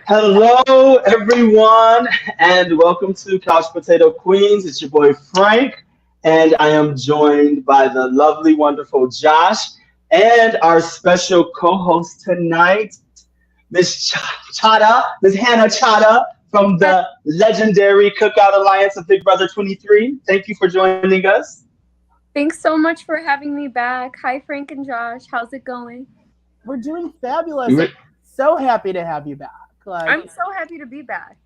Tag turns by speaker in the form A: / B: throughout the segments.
A: Hello, everyone, and welcome to Couch Potato Queens. It's your boy Frank, and I am joined by the lovely, wonderful Josh and our special co-host tonight, Miss Hannah Chaddha from the legendary Cookout Alliance of Big Brother 23. Thank you for joining us.
B: Thanks so much for having me back. Hi, Frank and Josh. How's it going?
C: We're doing fabulous. I'm so happy to have you back.
B: I'm so happy to be back.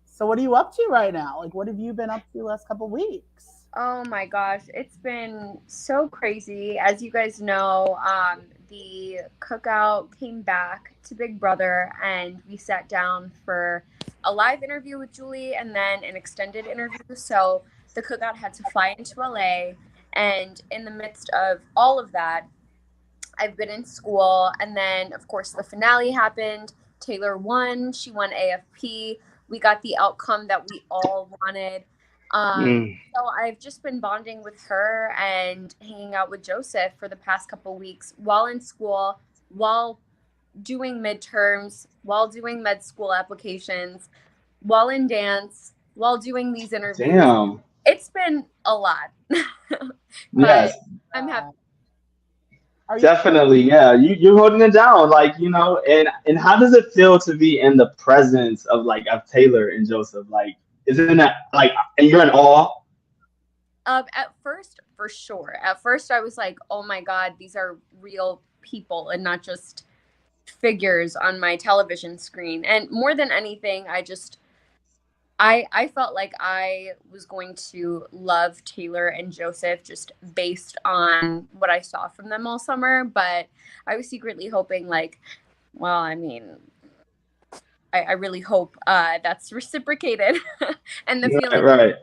C: So what are you up to right now? What have you been up to the last couple weeks?
B: Oh my gosh, it's been so crazy. As you guys know, the cookout came back to Big Brother, and we sat down for a live interview with Julie and then an extended interview. So the cookout had to fly into LA, and in the midst of all of that, I've been in school, and then of course the finale happened. Taylor won. She won AFP. We got the outcome that we all wanted. So I've just been bonding with her and hanging out with Joseph for the past couple weeks while in school, while doing midterms, while doing med school applications, while in dance, while doing these interviews.
A: Damn.
B: It's been a lot.
A: Yes.
B: I'm happy.
A: Definitely, yeah. You're holding it down, and how does it feel to be in the presence of Taylor and Joseph? Isn't that and you're in awe?
B: At first, for sure. At first, I was like, "Oh my God, these are real people and not just figures on my television screen." And more than anything, I felt like I was going to love Taylor and Joseph just based on what I saw from them all summer. But I was secretly hoping, I really hope that's reciprocated and the feeling.
A: Right.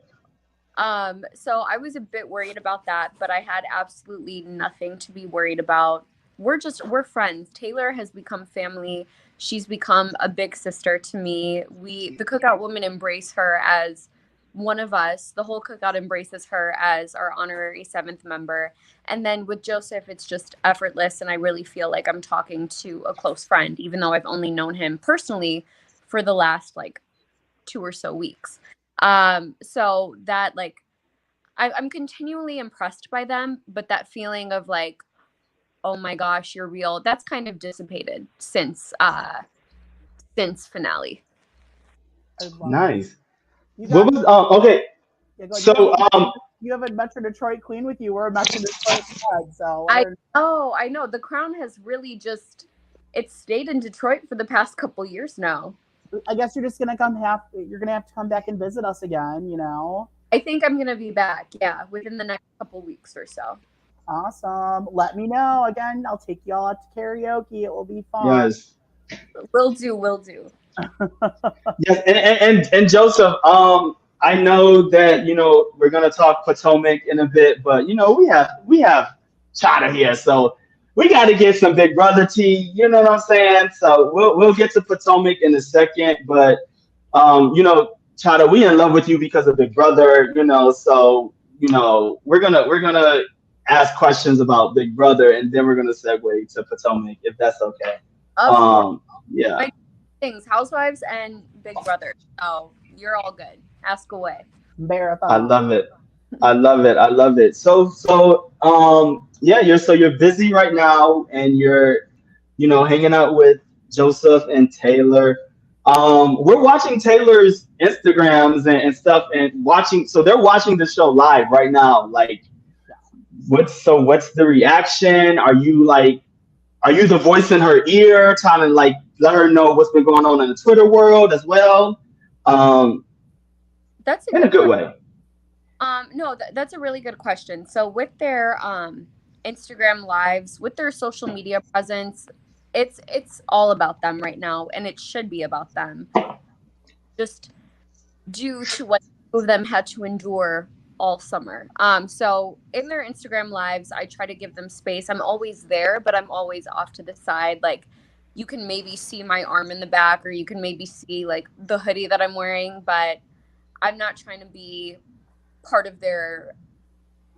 B: So I was a bit worried about that, but I had absolutely nothing to be worried about. We're friends. Taylor has become family. She's become a big sister to me. The Cookout women embrace her as one of us. The whole Cookout embraces her as our honorary 7th member. And then with Joseph, it's just effortless. And I really feel like I'm talking to a close friend, even though I've only known him personally for the last 2 or so weeks. So that I'm continually impressed by them, but that feeling of oh my gosh, you're real, that's kind of dissipated since finale.
A: Nice. What was okay? So
C: you have a Metro Detroit queen with you. We're a Metro Detroit head, so
B: I know. The crown has really it's stayed in Detroit for the past couple years now.
C: I guess you're just gonna you're gonna have to come back and visit us again,
B: I think I'm gonna be back, yeah, within the next couple weeks or so.
C: Awesome. Let me know. Again, I'll take you all out to karaoke. It will be fun.
A: Yes.
B: Will do.
A: Yes, and Joseph, I know that we're gonna talk Potomac in a bit, but we have Chaddha here, so we got to get some Big Brother tea. You know what I'm saying? So we'll get to Potomac in a second, but Chaddha, we in love with you because of Big Brother. So we're gonna ask questions about Big Brother, and then we're gonna segue to Potomac, if that's okay. Yeah.
B: My things, Housewives and Big Brother. So you're all good. Ask away.
C: Marathon.
A: I love it. So yeah, you're busy right now, and you're hanging out with Joseph and Taylor. We're watching Taylor's Instagrams and stuff, and so they're watching the show live right now. What's the reaction? Are you the voice in her ear, trying to let her know what's been going on in the Twitter world as well?
B: That's
A: in a good way.
B: No, that's a really good question. So with their Instagram lives, with their social media presence, it's all about them right now, and it should be about them. Just due to what two of them had to endure all summer. So in their Instagram lives, I try to give them space. I'm always there, but I'm always off to the side. You can maybe see my arm in the back, or you can maybe see the hoodie that I'm wearing, but I'm not trying to be part of their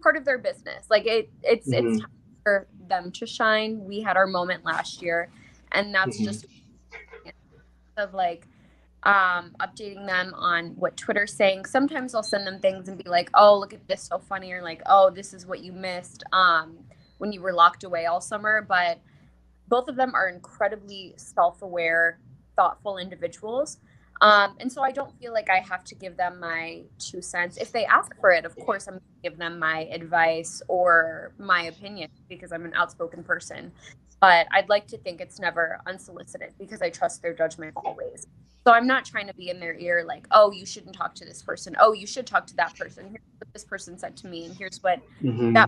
B: business. It's time for them to shine. We had our moment last year, and that's just of like updating them on what Twitter's saying. Sometimes I'll send them things and be like, oh, look at this, so funny, or like, oh, this is what you missed when you were locked away all summer. But both of them are incredibly self-aware, thoughtful individuals. And so I don't feel like I have to give them my 2 cents. If they ask for it, of course, I'm going to give them my advice or my opinion because I'm an outspoken person. But I'd like to think it's never unsolicited because I trust their judgment always. So I'm not trying to be in their ear like, oh, you shouldn't talk to this person. Oh, you should talk to that person. Here's what this person said to me, and here's what
A: Mm-hmm.
B: that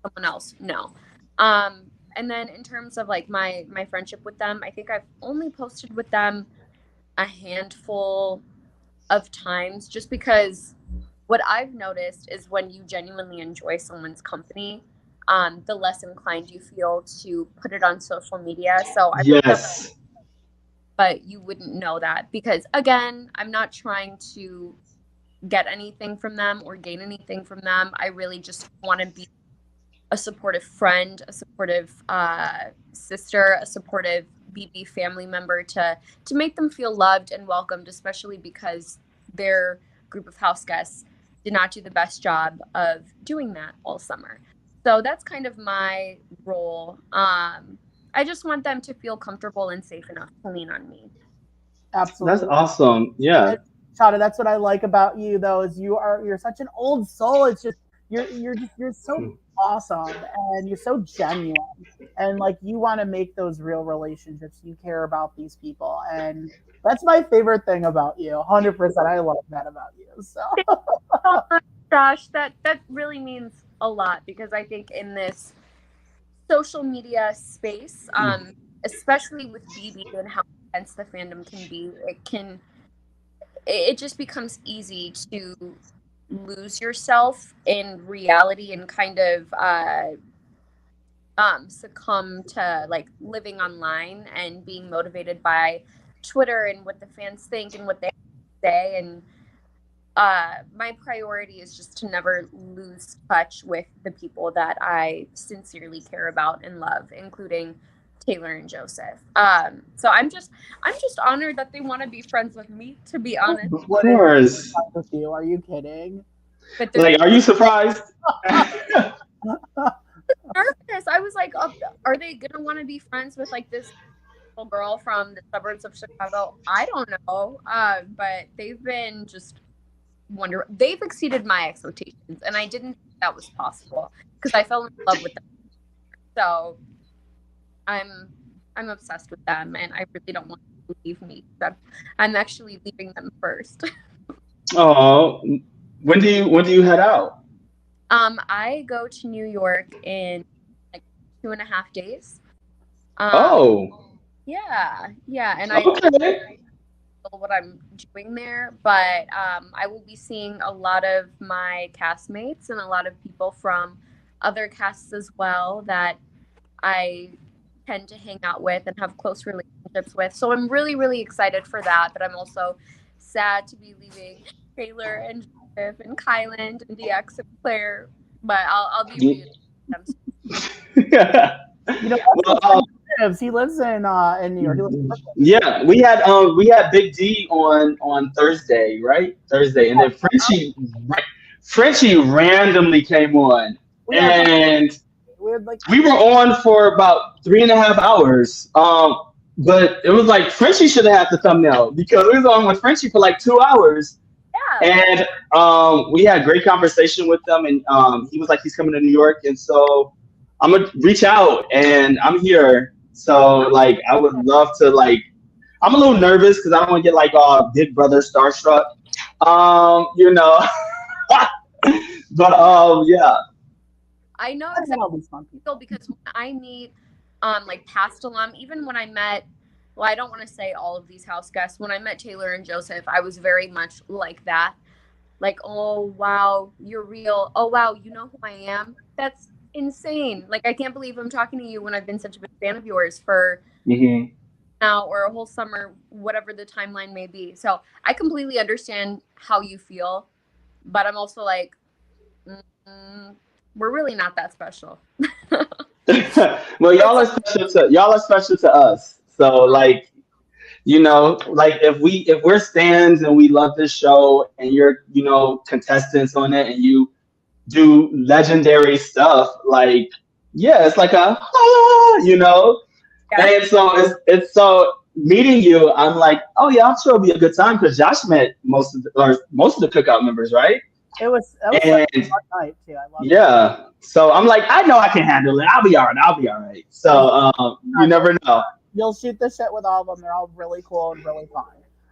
B: someone else. No. Um, and then in terms of like my friendship with them, I think I've only posted with them a handful of times just because what I've noticed is when you genuinely enjoy someone's company, the less inclined you feel to put it on social media. So I've looked up,
A: Yes.
B: but you wouldn't know that because again, I'm not trying to get anything from them or gain anything from them. I really just want to be a supportive friend, a supportive sister, a supportive BB family member to make them feel loved and welcomed, especially because their group of house guests did not do the best job of doing that all summer. So that's kind of my role. I just want them to feel comfortable and safe enough to lean on me.
A: That's
C: Absolutely.
A: awesome. Yeah.
C: Chada, that's what I like about you though, is you're such an old soul. It's just you're so awesome and you're so genuine. And like you want to make those real relationships. You care about these people. And that's my favorite thing about you. 100%. I love that about you. So
B: Thank you so much, Josh. That really means a lot because I think in this social media space, especially with BB and how intense the fandom can be, it just becomes easy to lose yourself in reality and kind of succumb to like living online and being motivated by Twitter and what the fans think and what they say. And my priority is just to never lose touch with the people that I sincerely care about and love, including Taylor and Joseph. So I'm just honored that they want to be friends with me, to be
C: who
B: honest.
A: Of
C: wouldn't
A: course.
C: with you? Are you kidding?
B: But they're
A: Like, are you surprised?
B: nervous. I was like, oh, are they gonna want to be friends with like this little girl from the suburbs of Chicago? I don't know. But they've been just wonderful. They've exceeded my expectations, and I didn't think that was possible because I fell in love with them. So I'm I'm obsessed with them, and I really don't want them to leave me. I'm actually leaving them first.
A: Oh, when do you head out?
B: I go to New York in like 2.5 days. Um,
A: Oh,
B: yeah, and I
A: okay.
B: know what I'm doing there, but I will be seeing a lot of my castmates and a lot of people from other casts as well that I tend to hang out with and have close relationships with. So I'm really, really excited for that, but I'm also sad to be leaving Taylor and Joseph and Kyland and DX and Claire, but I'll be
A: Ye-
B: reunited with them soon.
C: You know, that's
A: well,
C: where Frank lives. He lives in New York. He lives in
A: yeah, we had Big D on Thursday, right? Thursday, and then
B: Oh,
A: Frenchie randomly came on,
C: we had like
A: and
C: we had like
A: we were on for about 3.5 hours. But it was like Frenchie should have had the thumbnail because we was on with Frenchie for like 2 hours,
B: yeah.
A: and we had great conversation with them, and he was like he's coming to New York, and so I'm gonna reach out, and I'm here. So like I would love to like I'm a little nervous because I don't want to get like Big Brother starstruck, you know. But yeah,
B: I know
C: I had
B: exactly
C: all these fun people.
B: because when I meet like past alum, even when I met, well, I don't want to say all of these house guests. When I met Taylor and Joseph, I was very much like that. Like, oh wow, you're real. Oh wow, you know who I am. That's insane. Like, I can't believe I'm talking to you when I've been such a big fan of yours for
A: hmm
B: now or a whole summer, whatever the timeline may be. So I completely understand how you feel, but I'm also like, mm, we're really not that special.
A: well,
B: It's
A: y'all are special to us. So
B: oh,
A: like like if we're stands and we love this show and you're, contestants on it and you do legendary stuff, like yeah, it's like a
B: Yeah.
A: and so it's so meeting you, I'm like, oh yeah, I'm sure it'll be a good time because Josh met most of the cookout members, right?
C: That was such a
A: And
C: fun night too. I love it.
A: yeah, so I'm like, I know I can handle it. I'll be all right. I'll be all right. So you never know.
C: You'll shoot the shit with all of them. They're all really cool and really fun.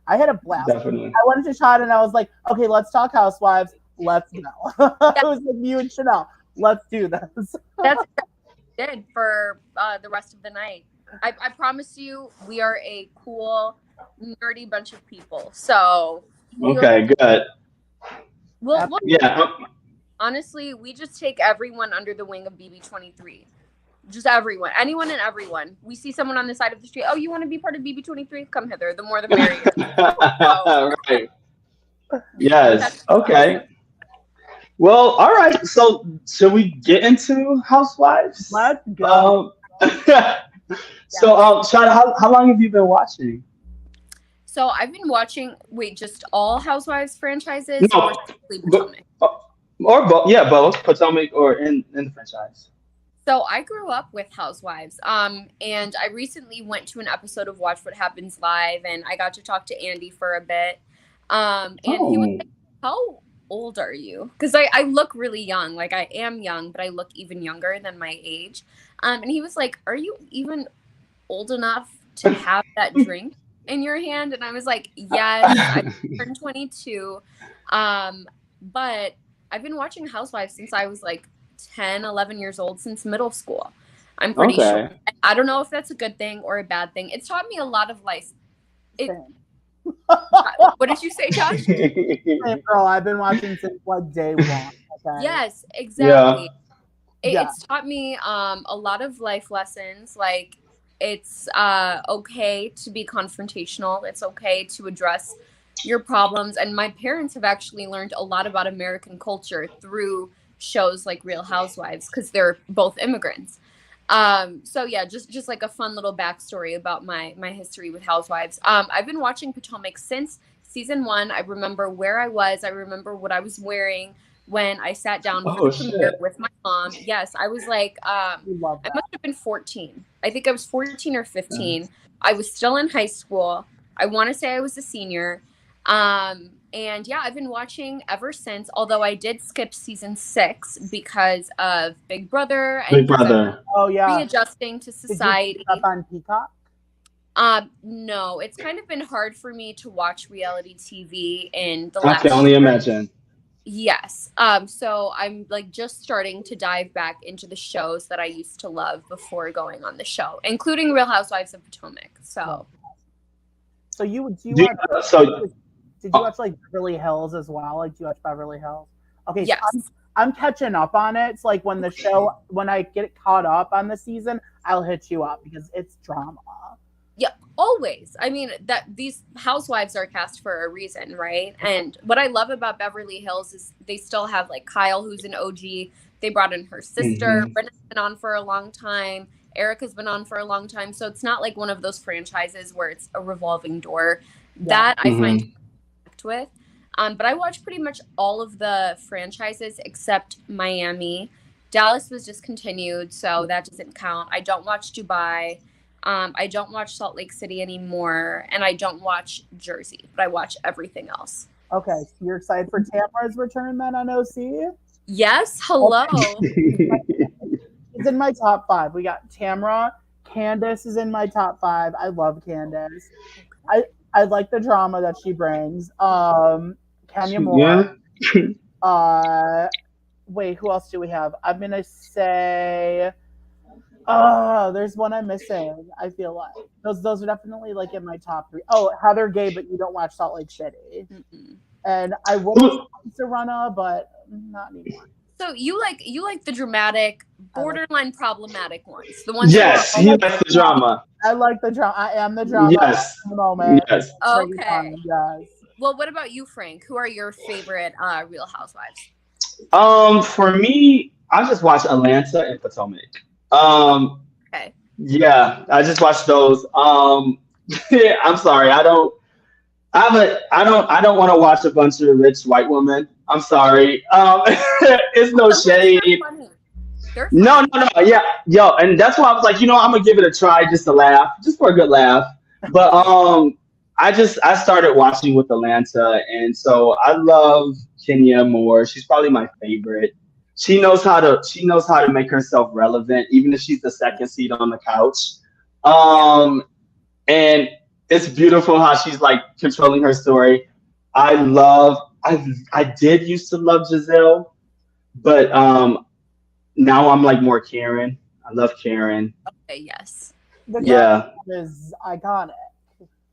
C: I had a blast.
A: Definitely.
C: I went to Chad and I was like, okay, let's talk Housewives. Let's go. It was like you and Chanel. Let's do this.
B: That's what I did for the rest of the night. I promise you, we are a cool, nerdy bunch of people. So
A: Okay, good.
B: we'll
A: Yeah.
B: honestly, we just take everyone under the wing of BB23. Just everyone, anyone and everyone. We see someone on the side of the street. Oh, you want to be part of BB23? Come hither. The more the merrier.
A: Right. Yes. Okay. Well, all right. So, should we get into Housewives?
C: Let's go.
A: Shad, how long have you been watching?
B: So I've been watching. Wait, just all Housewives franchises,
A: No,
B: or specifically Potomac?
A: or both. Yeah, both Potomac or in the franchise.
B: So I grew up with Housewives, and I recently went to an episode of Watch What Happens Live, and I got to talk to Andy for a bit. And he was like, "How old are you?" Because I look really young, like I am young, but I look even younger than my age. And he was like, "Are you even old enough to have that drink in your hand?" And I was like, "Yes, I turned 22, but I've been watching Housewives since I was like 10, 11 years old, since middle school. I'm pretty sure. I don't know if that's a good thing or a bad thing. It's taught me a lot of life. What did you say, Josh?
C: Hey, girl, I've been watching since like day one. Okay?
B: Yes, exactly.
A: Yeah.
B: It's taught me a lot of life lessons. Like, it's okay to be confrontational. It's okay to address your problems. And my parents have actually learned a lot about American culture through shows like Real Housewives, because they're both immigrants. So yeah, just like a fun little backstory about my history with Housewives. I've been watching Potomac since season 1. I remember where I was. I remember what I was wearing when I sat down for the premiere with my mom. Yes, I was like, I must have been 14. I think I was 14 or 15. I was still in high school. I want to say I was a senior. And yeah, I've been watching ever since, although I did skip season 6 because of Big Brother. And
C: Oh yeah.
B: Readjusting to society.
C: Did you pick up on Peacock?
B: No, it's kind of been hard for me to watch reality TV in the
A: I
B: last
A: can only
B: year.
A: imagine.
B: Yes. So I'm like just starting to dive back into the shows that I used to love before going on the show, including Real Housewives of Potomac. So
C: did you watch like Beverly Hills as well? Like, do you watch Beverly Hills? Okay,
B: yes.
C: So I'm catching up on it. It's like when I get caught up on the season, I'll hit you up because it's drama.
B: Yeah, always. I mean, that these housewives are cast for a reason, right? And what I love about Beverly Hills is they still have like Kyle, who's an OG. They brought in her sister. Brenna's been on for a long time. Erica's been on for a long time. So it's not like one of those franchises where it's a revolving door. That I find with. But I watched pretty much all of the franchises except Miami. Dallas was discontinued, so that doesn't count. I don't watch Dubai. I don't watch Salt Lake City anymore, and I don't watch Jersey, but I watch everything else.
C: Okay, so you're excited for Tamara's return then on OC?
B: Yes, hello.
C: It's in my top 5. We got Tamara. Candace is in my top 5. I love Candace. I like the drama that she brings. Kenya Moore. Wait, who else do we have? I'm gonna say. Oh, there's one I'm missing. I feel like those are definitely like in my top 3. Oh, Heather Gay, but you don't watch Salt Lake City. And I would Serena, but not anymore.
B: So you like the dramatic, borderline problematic ones, the ones.
A: Yes, he likes the drama.
C: I like the drama. I am the drama at the moment.
A: Yes.
B: Okay.
C: Yes.
B: Well, what about you, Frank? Who are your favorite Real Housewives?
A: For me, I just watch Atlanta and Potomac.
B: Okay.
A: Yeah, I just watched those. I'm sorry. I don't want to watch a bunch of rich white women. I'm sorry. It's no
B: Sometimes they're
A: shade.
B: funny. They're
A: No,
B: funny.
A: no, no. Yeah, yo, and that's why I was like, I'm gonna give it a try just to laugh, just for a good laugh. But I started watching with Atlanta, and so I love Kenya more. She's probably my favorite. She knows how to make herself relevant, even if she's the second seat on the couch.
B: Yeah.
A: Um, and it's beautiful how she's like controlling her story. I love. I did used to love Giselle, but now I'm like more Karen. I love Karen.
B: Okay, yes.
C: The Grand
A: Yeah,
C: Dame is iconic.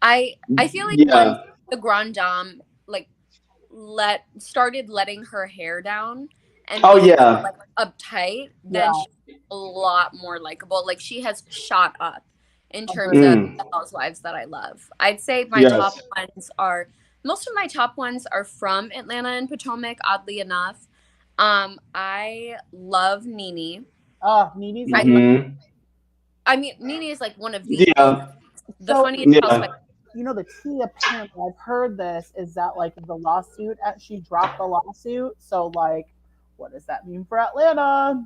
B: I feel like once
A: yeah.
B: the Grand Dame like let started letting her hair down and
A: Oh
B: being more
A: yeah.
B: like uptight,
C: Yeah,
B: then she's a lot more likable. Like she has shot up in terms
C: agreed.
B: of
A: Mm,
B: the housewives that I love. I'd say my top
A: yes.
B: ones are most of my top ones are from Atlanta and Potomac, oddly enough. I love Nene.
C: Nene's
B: I
C: iconic.
A: Hmm.
B: I mean Nene is like one of the
A: Yeah.
C: So,
B: funniest housewives.
A: Yeah.
C: the tea apparently, I've heard this, is that like the lawsuit, she dropped the lawsuit. So, like, what does that mean for Atlanta?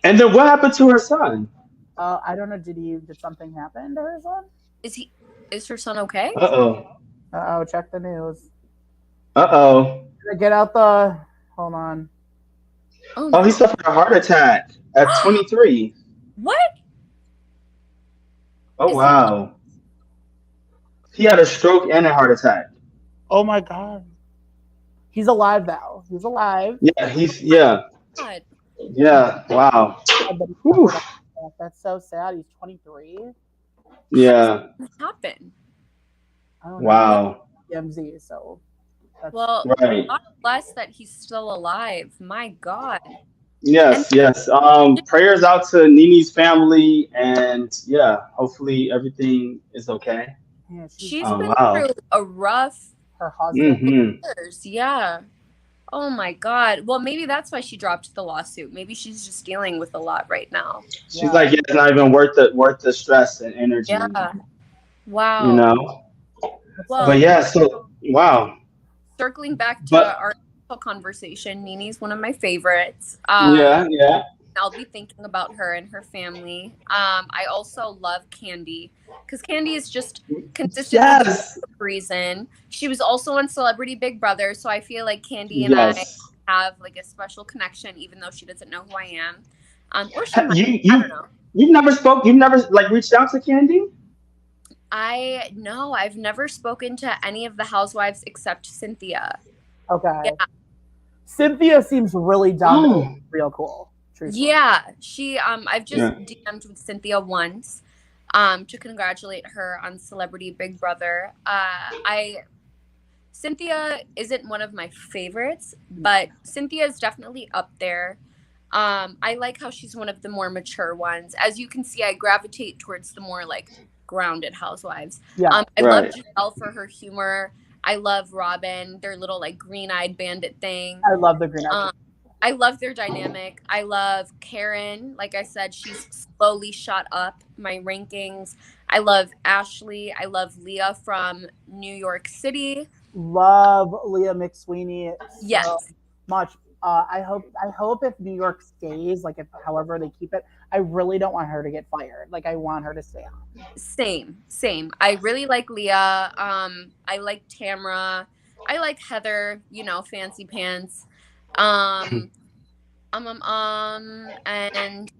A: And then what happened to her son?
C: I don't know. Did something happen to her son?
B: Is he is her son okay?
A: Uh oh.
C: Oh, check the news.
A: Uh oh.
C: Get out the. Hold on.
B: Oh
A: Oh, he
B: no.
A: suffered a heart attack at 23.
B: What
A: Oh
B: is he?
A: wow. He had a stroke and a heart attack.
C: Oh my god. He's alive now. He's alive.
A: Yeah. Yeah.
B: God,
A: Yeah. Wow.
C: But he
A: Whew.
C: suffered a heart attack. That's so sad. He's 23.
B: how does
A: Yeah.
B: that happen?
C: I don't know. He
A: Wow.
C: has TMZ, so that's
B: Well,
A: Right.
B: God bless that he's still alive. My God. And
A: Yes. Yes. Prayers out to Nini's family, and yeah, hopefully everything is okay.
C: yeah.
B: she's
A: Oh
B: been
A: wow.
B: through a rough
C: Her husband.
A: Hmm.
B: years. Yeah. Oh my God. Well, maybe that's why she dropped the lawsuit. Maybe she's just dealing with a lot right now.
A: She's
C: Yeah.
A: like, yeah, it's not even worth the stress and energy.
B: Yeah.
A: You
B: Wow.
A: know.
C: That's so
A: But
B: Well,
A: yeah. So wow.
B: circling back to
A: But
B: our conversation, Nini's one of my favorites.
A: yeah. Yeah.
B: I'll be thinking about her and her family. I also love Candy because Candy is just consistently the
A: Yes.
B: reason. She was also on Celebrity Big Brother, so I feel like Candy and I
A: Yes.
B: have like a special connection, even though she doesn't know who I am. Or she might.
A: You
B: I
A: you
B: don't know.
A: you've never like reached out to Candy?
B: I no, I've never spoken to any of the housewives except Cynthia.
C: okay.
B: Yeah,
C: Cynthia seems really dumb and
A: Oh.
C: real cool. Truthfully.
B: yeah. She I've just
A: Yeah.
B: DM'd with Cynthia once. To congratulate her on Celebrity Big Brother. I Cynthia isn't one of my favorites, but Cynthia is definitely up there. I like how she's one of the more mature ones. As you can see, I gravitate towards the more like grounded housewives.
C: Yeah.
B: I love
A: Right.
B: Giselle for her humor. I love Robin, their little like green-eyed bandit thing.
C: I love the green
B: Um,
C: eyed.
B: I love their dynamic. I love Karen. Like I said, she's slowly shot up my rankings. I love Ashley. I love Leah from New York City.
C: Love Leah McSweeney so
B: Yes,
C: much. I hope if New York stays, like if however they keep it, I really don't want her to get fired. Like I want her to stay on.
B: same. I really like Leah. I like Tamra. I like Heather. Fancy pants. Um, and and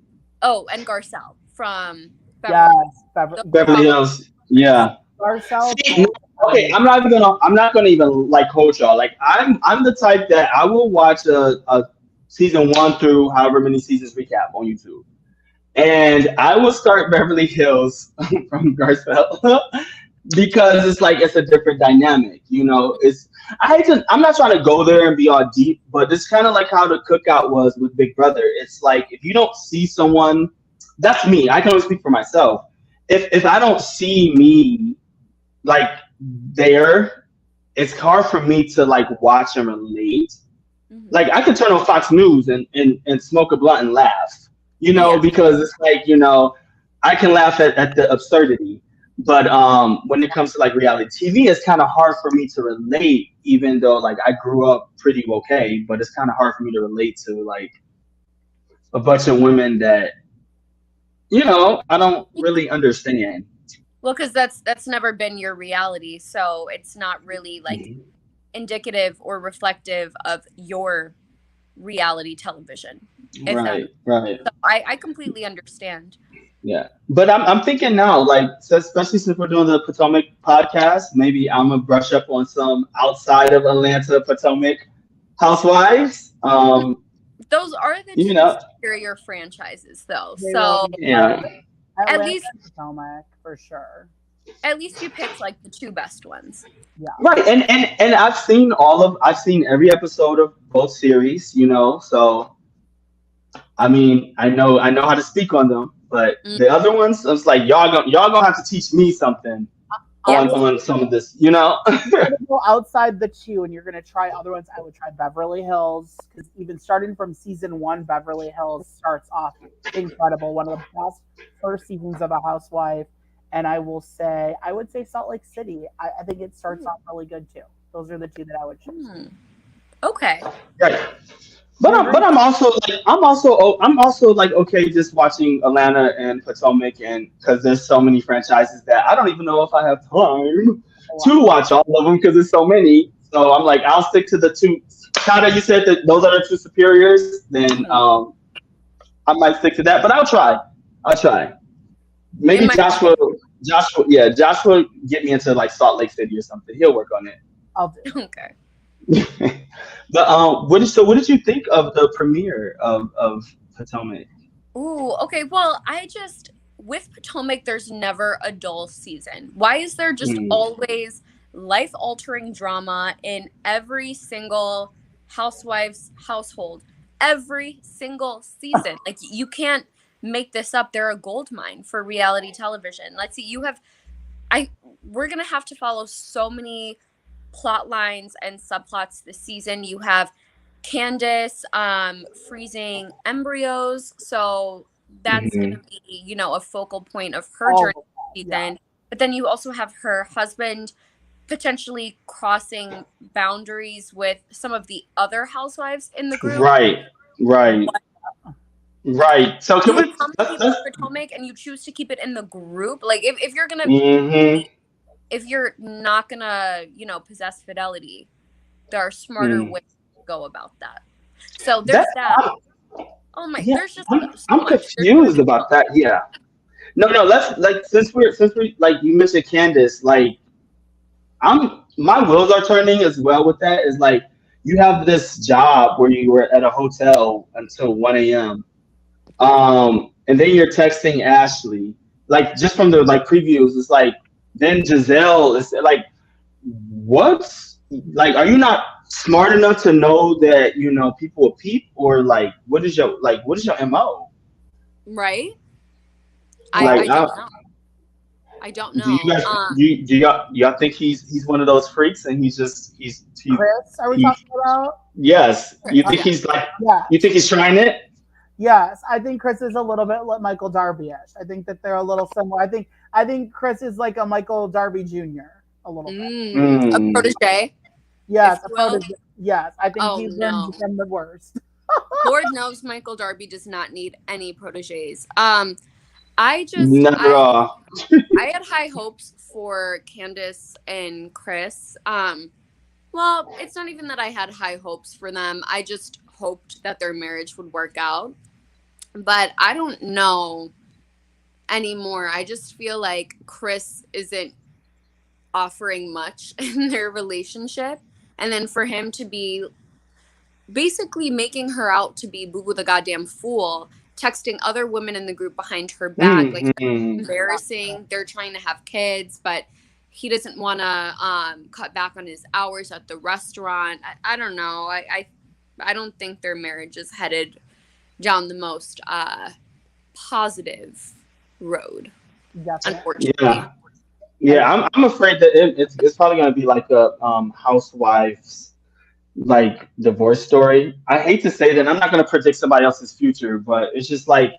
B: Garcelle from
C: Yes,
B: Beverly.
C: Beverly.
B: Those are
A: Beverly
B: probably
A: Hills. Yeah.
C: Garcelle.
A: See, no, okay, I'm not gonna even like coach y'all. Like I'm the type that I will watch a season 1 through however many seasons recap on YouTube. And I will start Beverly Hills from Garcelle because it's like it's a different dynamic. I'm not trying to go there and be all deep, but it's kind of like how the cookout was with Big Brother. It's like if you don't see someone, that's me. I can only speak for myself. If I don't see me like there, it's hard for me to like watch and relate.
B: Mhm.
A: Like I could turn on Fox News and smoke a blunt and laugh,
B: Yeah.
A: because it's like, I can laugh at the absurdity. But when it comes to like reality TV, it's kind of hard for me to relate, even though like I grew up pretty okay. But it's kind of hard for me to relate to like a bunch of women that I don't really understand.
B: Well, because that's never been your reality, so it's not really like
A: Mhm.
B: indicative or reflective of your reality television. If that,
A: Right, right.
B: so I completely understand.
A: Yeah, but I'm thinking now, like, especially since we're doing the Potomac podcast, maybe I'm gonna brush up on some outside of Atlanta Potomac housewives.
B: Those are the
A: You
B: two
A: know,
B: superior franchises, though.
C: They really
B: So
C: are.
A: yeah,
B: at
C: Atlanta
B: least
C: and Potomac for sure.
B: at least you picked like the two best ones.
C: Yeah.
A: right. And I've seen every episode of both series. So I know how to speak on them, but
B: Mm,
A: the other ones, I was like, y'all gonna have to teach me something
C: I
B: yes.
C: will
A: on some of this.
C: go outside the two and you're going to try other ones. I would try Beverly Hills because even starting from season one, Beverly Hills starts off incredible. One of the best first seasons of a housewife. And I would say Salt Lake City. I think it starts off really good too. Those are the two that I would choose.
B: Hmm. Okay.
A: Right. But I'm also like okay just watching Atlanta and Potomac and because there's so many franchises that I don't even know if I have time to watch all of them because there's so many. So I'm like I'll stick to the two. Kind you said that those are the two superiors. Then
B: Mhm.
A: I might stick to that, but I'll try. I'll try.
B: In
A: Maybe
B: my
A: Joshua get me into like Salt Lake City or something. He'll work on
C: I'll do.
B: okay.
A: it. But what did you think of the premiere of Potomac?
B: Ooh, okay. Well, I just with Potomac, there's never a dull season. Why is there just
A: Mm.
B: always life-altering drama in every single housewife's household? Every single season. Like you can't make this up. They're a gold mine for reality television. Let's see, you have I we're gonna have to follow so many plot lines and subplots this season. You have Candace freezing embryos, so that's gonna
A: Mhm.
B: be a focal point of her
C: All
B: journey
C: of
B: this
C: that. Yeah.
B: season. But then you also have her husband potentially crossing boundaries with some of the other housewives in the group.
A: Right, right,
B: What
A: right. So can
B: you
A: we?
B: come to Potomac and you choose to keep it in the group? Like if you're gonna
A: Mm-hmm.
B: if you're not gonna possess fidelity, there are smarter
A: Mm.
B: ways to go about that. So
A: That
B: there's that.
A: I'm,
B: Oh my,
A: yeah,
B: there's just so
A: I'm
B: much. There's so
A: confused
B: much.
A: about that. Yeah. No, no. Let's like since we like you mentioned Candace. Like my wheels are turning as well with that. Is like you have this job where you were at a hotel until 1 a.m. And then you're texting Ashley. Like just from the like previews, it's like then Giselle is like, what's like? Are you not smart enough to know that people will peep or like what is your mo?
B: Right?
C: Yeah.
B: I
A: Like,
B: don't know. I don't
A: do you
B: know.
A: guys do y'all think he's one of those freaks and he
C: Chris, are we
A: he
C: talking about?
A: yes you think
B: Yeah.
A: he's like
C: Yeah.
A: you think he's trying it?
C: Yes, I think Chris is a little bit like Michael Darby-ish. I think that they're a little similar. I think Chris is like a Michael Darby Jr. a little bit.
B: A
A: Mm.
B: protege,
C: Yes,
B: if you will.
C: yes, I think
B: Oh
C: he's learned
B: no.
C: from the worst.
B: Lord knows Michael Darby does not need any proteges. I just
A: Not at all.
B: I had high hopes for Candace and Chris. Well, it's not even that I had high hopes for them. I just hoped that their marriage would work out. But I don't know anymore. I just feel like Chris isn't offering much in their relationship. And then for him to be basically making her out to be Boo Boo the goddamn fool, texting other women in the group behind her back, like
A: Mhm.
B: embarrassing. They're trying to have kids, but he doesn't want to cut back on his hours at the restaurant. I don't know. I don't think their marriage is headed down the most positive road,
C: Definitely.
B: unfortunately.
A: Yeah. Yeah, I'm afraid that it's probably gonna be like a housewives like divorce story. I hate to say that I'm not gonna predict somebody else's future, but it's just like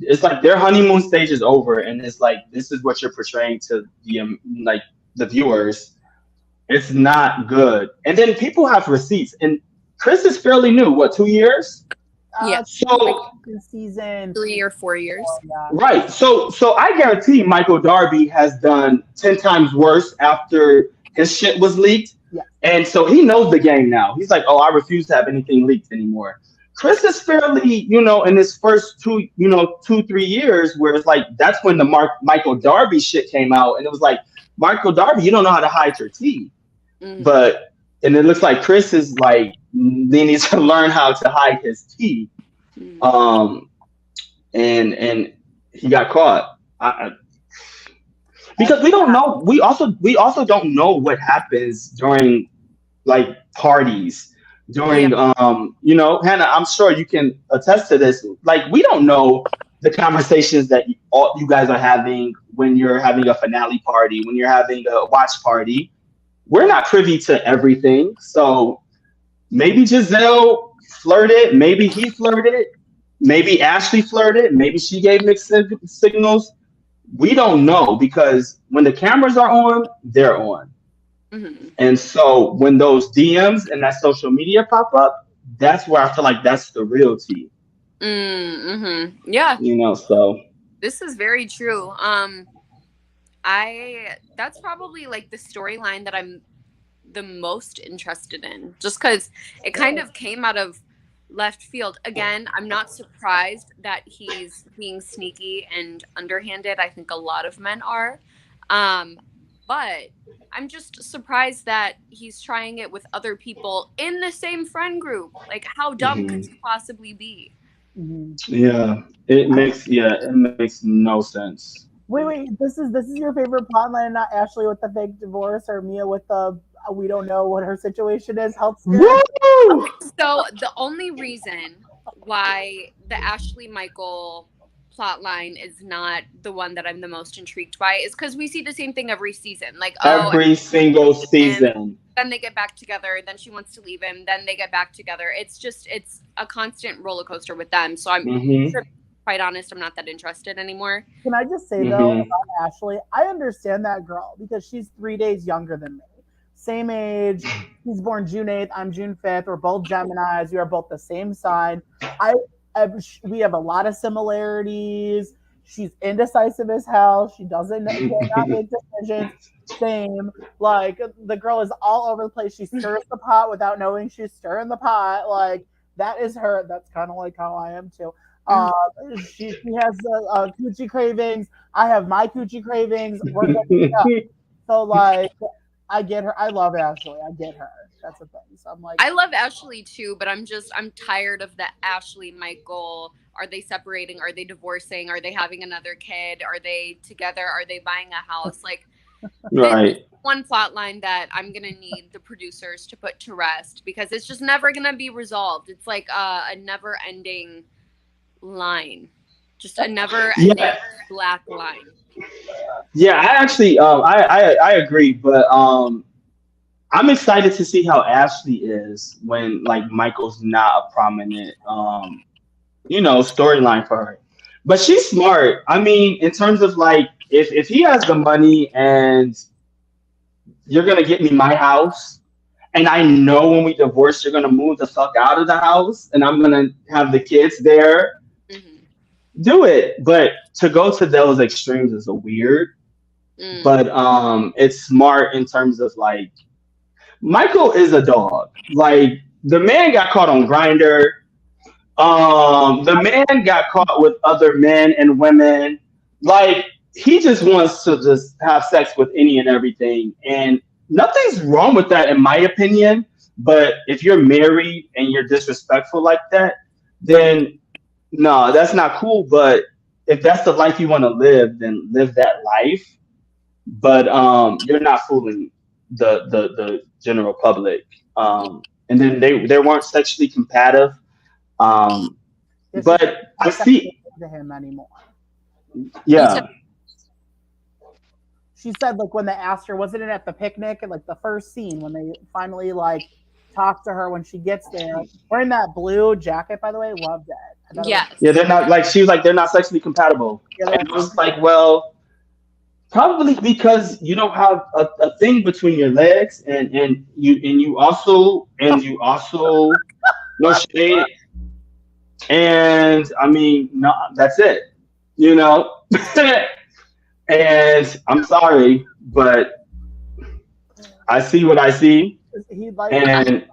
A: it's like their honeymoon stage is over, and it's like this is what you're portraying to the like the viewers. It's not good. And then people have receipts, and Chris is fairly new. What, 2 years?
B: Yeah, like
A: So
C: In season
B: 3 or 4 years.
C: yeah.
A: right. So I guarantee Michael Darby has done 10 times worse after his shit was leaked.
C: Yeah.
A: And so he knows the game now. He's like, oh, I refuse to have anything leaked anymore. Chris is fairly, in his first 2, 3 years, where it's like that's when the Michael Darby shit came out, and it was like, Michael Darby, you don't know how to hide your tea. But and it looks like Chris is like they need to learn how to hide his tea. Um, and he got caught. Because we don't know. We also don't know what happens during like parties during Hannah, I'm sure you can attest to this. Like we don't know the conversations that you guys are having when you're having a finale party, when you're having a watch party. We're not privy to everything. So maybe Giselle flirted, maybe he flirted, maybe Ashley flirted, maybe she gave mixed signals. We don't know because when the cameras are on, they're on. And so when those DMs and that social media pop up, that's where I feel like that's the real tea.
B: Yeah.
A: So
B: this is very true. That's probably like the storyline that I'm the most interested in, just because it kind of came out of left field. Again, I'm not surprised that he's being sneaky and underhanded. I think a lot of men are. But I'm just surprised that he's trying it with other people in the same friend group. Like, how dumb could you possibly be?
A: Yeah, it makes no sense.
C: Wait, this is your favorite plotline, not Ashley with the fake divorce or Mia with the we don't know what her situation is. Health scare.
A: Woo!
B: So the only reason why the Ashley Michael plotline is not the one that I'm the most intrigued by is because we see the same thing every season. Like,
A: every single season.
B: Then they get back together. Then she wants to leave him. Then they get back together. It's a constant roller coaster with them. So I'm quite honest, I'm not that interested anymore.
C: Can I just say though about Ashley, I understand that girl because she's 3 days younger than me. Same age. He's born June 8th. I'm June 5th. We're both Geminis. We are both the same sign. We have a lot of similarities. She's indecisive as hell. She cannot make decisions. Same. Like the girl is all over the place. She stirs the pot without knowing she's stirring the pot. Like that is her. That's kind of like how I am too. She has coochie cravings. I have my coochie cravings. So like, I get her. I love Ashley. I get her. That's the thing. So I'm like,
B: I love Ashley too, but I'm tired of the Ashley Michael. Are they separating? Are they divorcing? Are they having another kid? Are they together? Are they buying a house? Like,
A: right.
B: One plot line that I'm gonna need the producers to put to rest because it's just never gonna be resolved. It's like a never-ending line, just a never-ending black line.
A: Yeah, I actually, I agree, but I'm excited to see how Ashley is when like Michael's not a prominent, storyline for her. But she's smart. I mean, in terms of like, if he has the money and you're gonna get me my house, and I know when we divorce you're gonna move the fuck out of the house, and I'm gonna have the kids there. Do it, but to go to those extremes is a weird. But it's smart in terms of like Michael is a dog. Like the man got caught on Grindr. The man got caught with other men and women. Like he just wants to just have sex with any and everything, and nothing's wrong with that in my opinion. But if you're married and you're disrespectful like that, then no, that's not cool. But if that's the life you want to live, then live that life. But you're not fooling the general public. And then they weren't sexually compatible. But I see
C: to him anymore.
A: Yeah.
C: She said like when they asked her, wasn't it at the picnic and like the first scene when they finally like talk to her when she gets there. Wearing that blue jacket, by the way, loved it. I thought it was-
B: Yes.
A: Yeah, they're not like she was like they're not sexually compatible.
C: Yeah,
A: And it was like, well, probably because you don't have a thing between your legs, and you also no shade, and I mean no, that's it, you know. And I'm sorry, but I see what I see,
C: he like
A: and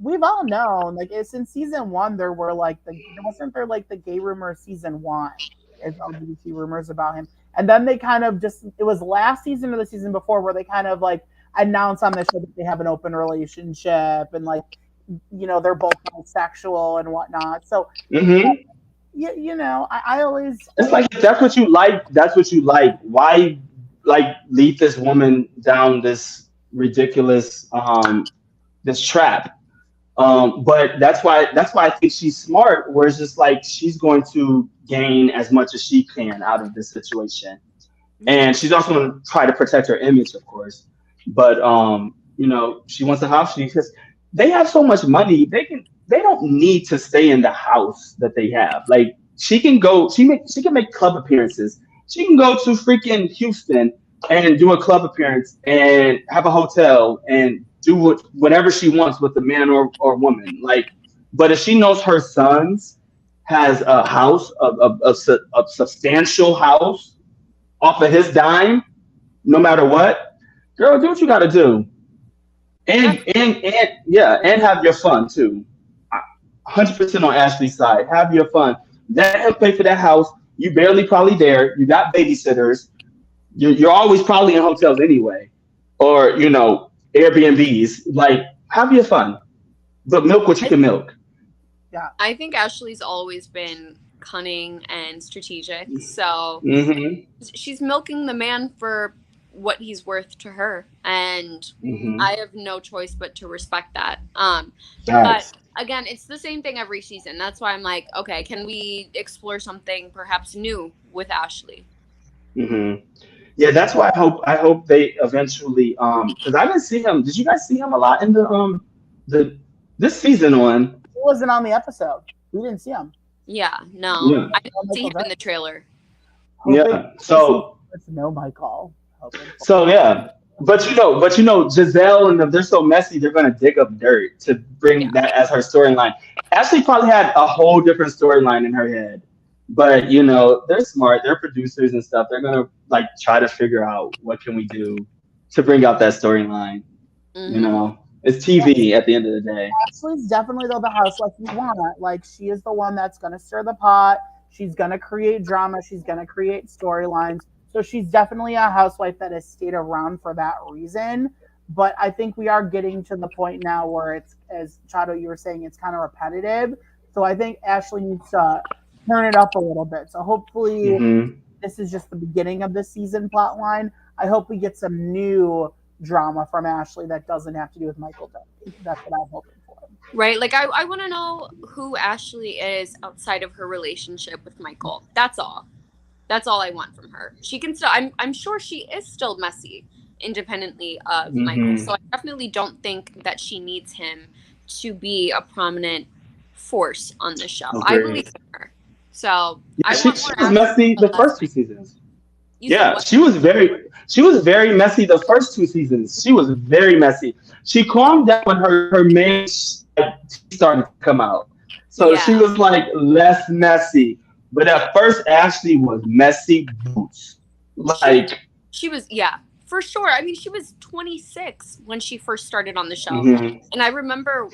C: we've all known, like it's in season one there were like wasn't there like the gay rumor season one, is LGBT rumors about him, and then they kind of just it was last season or the season before where they kind of like announce on the show that they have an open relationship and like they're both bisexual and whatnot. So
A: mhm.
C: I always
A: It's like if that's what you like, that's what you like. Why like lead this woman down this ridiculous this trap? But that's why I think she's smart, where it's just like she's going to gain as much as she can out of this situation. And she's also going to try to protect her image, of course. But she wants a house because they have so much money. They don't need to stay in the house that they have. Like she can go, she can make club appearances. She can go to freaking Houston and do a club appearance and have a hotel and do whatever she wants with the man or woman. Like, but if she knows her sons has a house, a substantial house off of his dime, no matter what, girl, do what you got to do, and yeah, and have your fun too. 100% on Ashley's side. Have your fun. Let him pay for that house. You barely probably there. You got babysitters. You're always probably in hotels anyway, or Airbnbs. Like, have your fun, but milk what you can milk.
C: yeah.
B: I think Ashley's always been cunning and strategic. So
A: Mm-hmm.
B: she's milking the man for what he's worth to her. And
A: Mm-hmm.
B: I have no choice but to respect that.
A: Yes.
B: But again, it's the same thing every season. That's why I'm like, okay, can we explore something perhaps new with Ashley?
A: Mm-hmm. Yeah, that's why I hope they eventually because I didn't see him. Did you guys see him a lot in the this season on?
C: He wasn't on the episode. We didn't see him.
B: Yeah, no.
A: Yeah.
B: I didn't see him in the trailer.
A: Yeah. So
C: no, Michael.
A: yeah. But Giselle and them, they're so messy, they're gonna dig up dirt to bring that as her storyline. Ashley probably had a whole different storyline in her head. But they're smart, they're producers and stuff. They're gonna like try to figure out what can we do to bring out that storyline.
B: Mhm.
A: It's TV at the end of the day.
C: Ashley's definitely though the housewife you want. Like she is the one that's gonna stir the pot. She's gonna create drama. She's gonna create storylines. So she's definitely a housewife that has stayed around for that reason. But I think we are getting to the point now where it's, as Chaddha, you were saying, it's kind of repetitive. So I think Ashley needs to turn it up a little bit. So hopefully
A: Mm-hmm.
C: this is just the beginning of the season plot line. I hope we get some new drama from Ashley that doesn't have to do with Michael Duffy. That's what I'm hoping for.
B: Right? Like, I want to know who Ashley is outside of her relationship with Michael. That's all. That's all I want from her. She can still, I'm sure she is still messy independently of Michael. So I definitely don't think that she needs him to be a prominent force on the show. I believe in her. So
A: Yeah,
B: I
A: she
B: want more
A: was messy the first two seasons.
B: You said
A: Yeah,
B: what?
A: she was very messy the first two seasons. She was very messy. She calmed down when her man started to come out. So she
B: Yeah.
A: was like less messy. But at first, Ashley was messy boots. Like,
B: She was, yeah, for sure. I mean, she was 26 when she first started on the show.
A: mhm.
B: And I remember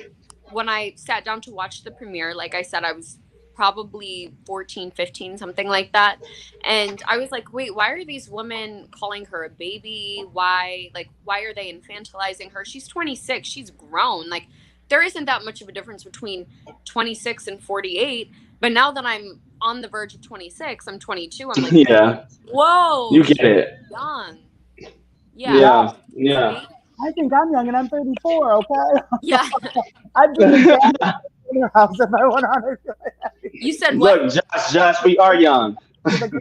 B: when I sat down to watch the premiere, like I said, I was probably 14, 15, something like that. And I was like, wait, why are these women calling her a baby? Why are they infantilizing her? She's 26. She's grown. Like, there isn't that much of a difference between 26 and 48. But now that I'm on the verge of 26, I'm 22. I'm like,
A: Yeah,
B: whoa,
A: you get it.
B: young.
A: Yeah, yeah.
C: I think I'm young and I'm 34, okay?
B: Yeah.
C: I'd be in your house if I went on it.
B: You said what?
A: Look, Josh, we are young.
C: She's like,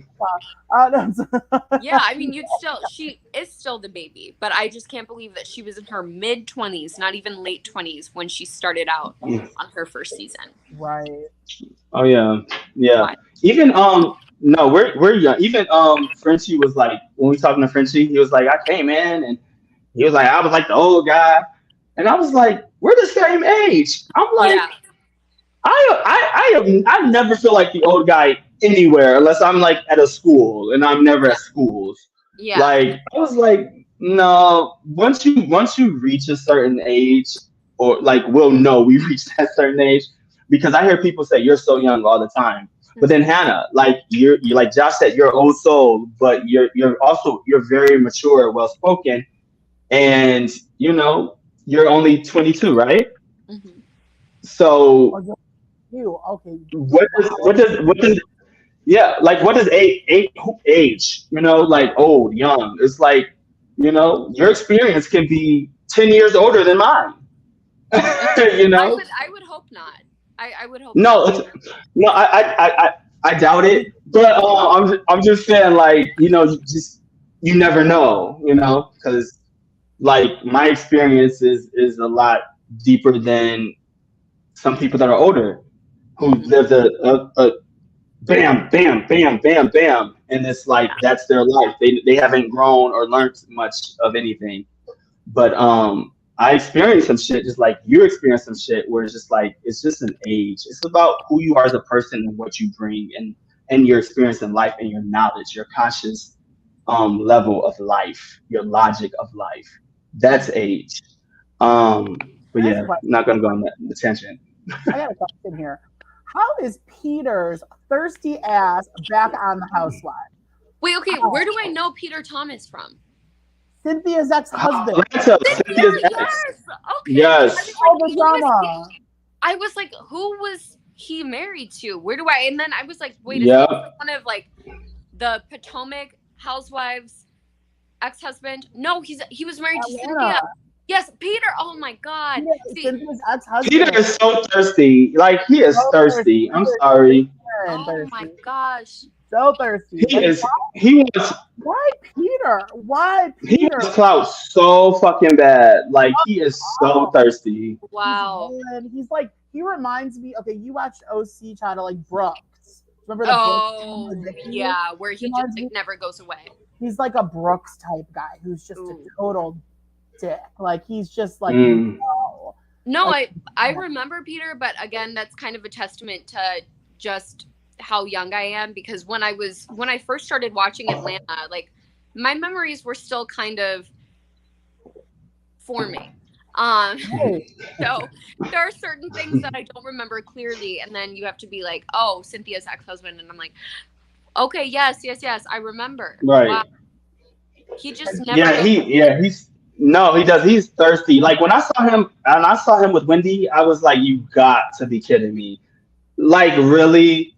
B: Yeah, I mean, she is still the baby, but I just can't believe that she was in her mid-20s, not even late 20s, when she started out on her first season.
C: right.
A: Oh yeah, yeah.
B: Why?
A: Even no, we're young. Even Frenchie was like when we talking to Frenchie, he was like, I came in and he was like, I was like the old guy, and I was like, we're the same age. I'm like,
B: Yeah,
A: I never feel like the old guy anywhere unless I'm like at a school and I'm never
B: yeah,
A: at schools.
B: yeah.
A: Like I was like, no, once you reach a certain age, or like we'll know we reached that certain age because I hear people say you're so young all the time. But then Hannah, like you're like Josh said, you're old soul, but you're very mature, well spoken, and you're only 22, right?
B: Mm-hmm.
C: Oh,
A: So
C: you okay?
A: what does yeah, like what is age, like old, young? It's like, your experience can be 10 years older than mine. you
B: I
A: know
B: would, I would hope not. I would hope
A: no,
B: not.
A: no, I doubt it, but I'm just saying, like, you never know, because like my experience is a lot deeper than some people that are older who
B: Mm-hmm.
A: lived a bam, bam, bam, bam, bam, and it's like that's their life. They haven't grown or learned much of anything. But I experienced some shit just like you experienced some shit where it's just like it's just an age. It's about who you are as a person and what you bring and your experience in life and your knowledge, your conscious level of life, your logic of life. That's
B: Mm-hmm.
A: age. But
C: That's a
A: yeah,
C: question.
A: not gonna go on that the tangent.
C: I got a question here. How is Peter's thirsty ass back on the Housewives?
B: Wait, okay. Where do I know Peter Thomas from?
C: Cynthia's ex-husband.
A: Atlanta,
B: Cynthia,
A: Cynthia's ex.
B: yes. Okay. I
A: Yes.
B: was
C: All
B: like,
C: the
B: who is he?
C: drama.
B: I was like, who was he married to? Where do I? And then I was like, wait, is this
A: Yep.
B: like one of like the Potomac housewives ex-husband? No, he was married to
C: Atlanta.
B: Cynthia. Yes, Peter. Oh my God.
C: Yeah,
B: See,
C: Cynthia's
A: Peter
C: ex-husband.
A: is so thirsty. Like he is
C: So thirsty.
A: thirsty. I'm sorry.
B: oh my
C: Thirsty.
B: gosh.
C: So thirsty.
A: He
C: Like,
A: is. He wants.
C: why Peter? Why
A: He
C: Peter?
A: wants clout so fucking bad. Like he is so
C: Oh,
A: thirsty.
B: Wow.
C: he's like, he reminds me. Okay, you watched OC Channel, like Brooks. Remember the
B: Oh
C: Brooks?
B: yeah, where he just
C: Reminds me.
B: like never goes away.
C: He's like a Brooks type guy who's just a
B: Ooh.
C: total dick. Like he's just like
A: Mm.
C: no.
B: No,
C: Like,
B: I remember Peter, but again, that's kind of a testament to just how young I am because when I first started watching Atlanta, like my memories were still kind of forming.
C: hey,
B: So there are certain things that I don't remember clearly, and then you have to be like, "Oh, Cynthia's ex-husband," and I'm like, "Okay, yes, I remember."
A: Right.
B: Wow, he just never
A: Yeah.
B: goes.
A: He's. No, he does. He's thirsty. Like when I saw him with Wendy, I was like, "You got to be kidding me!" Like really.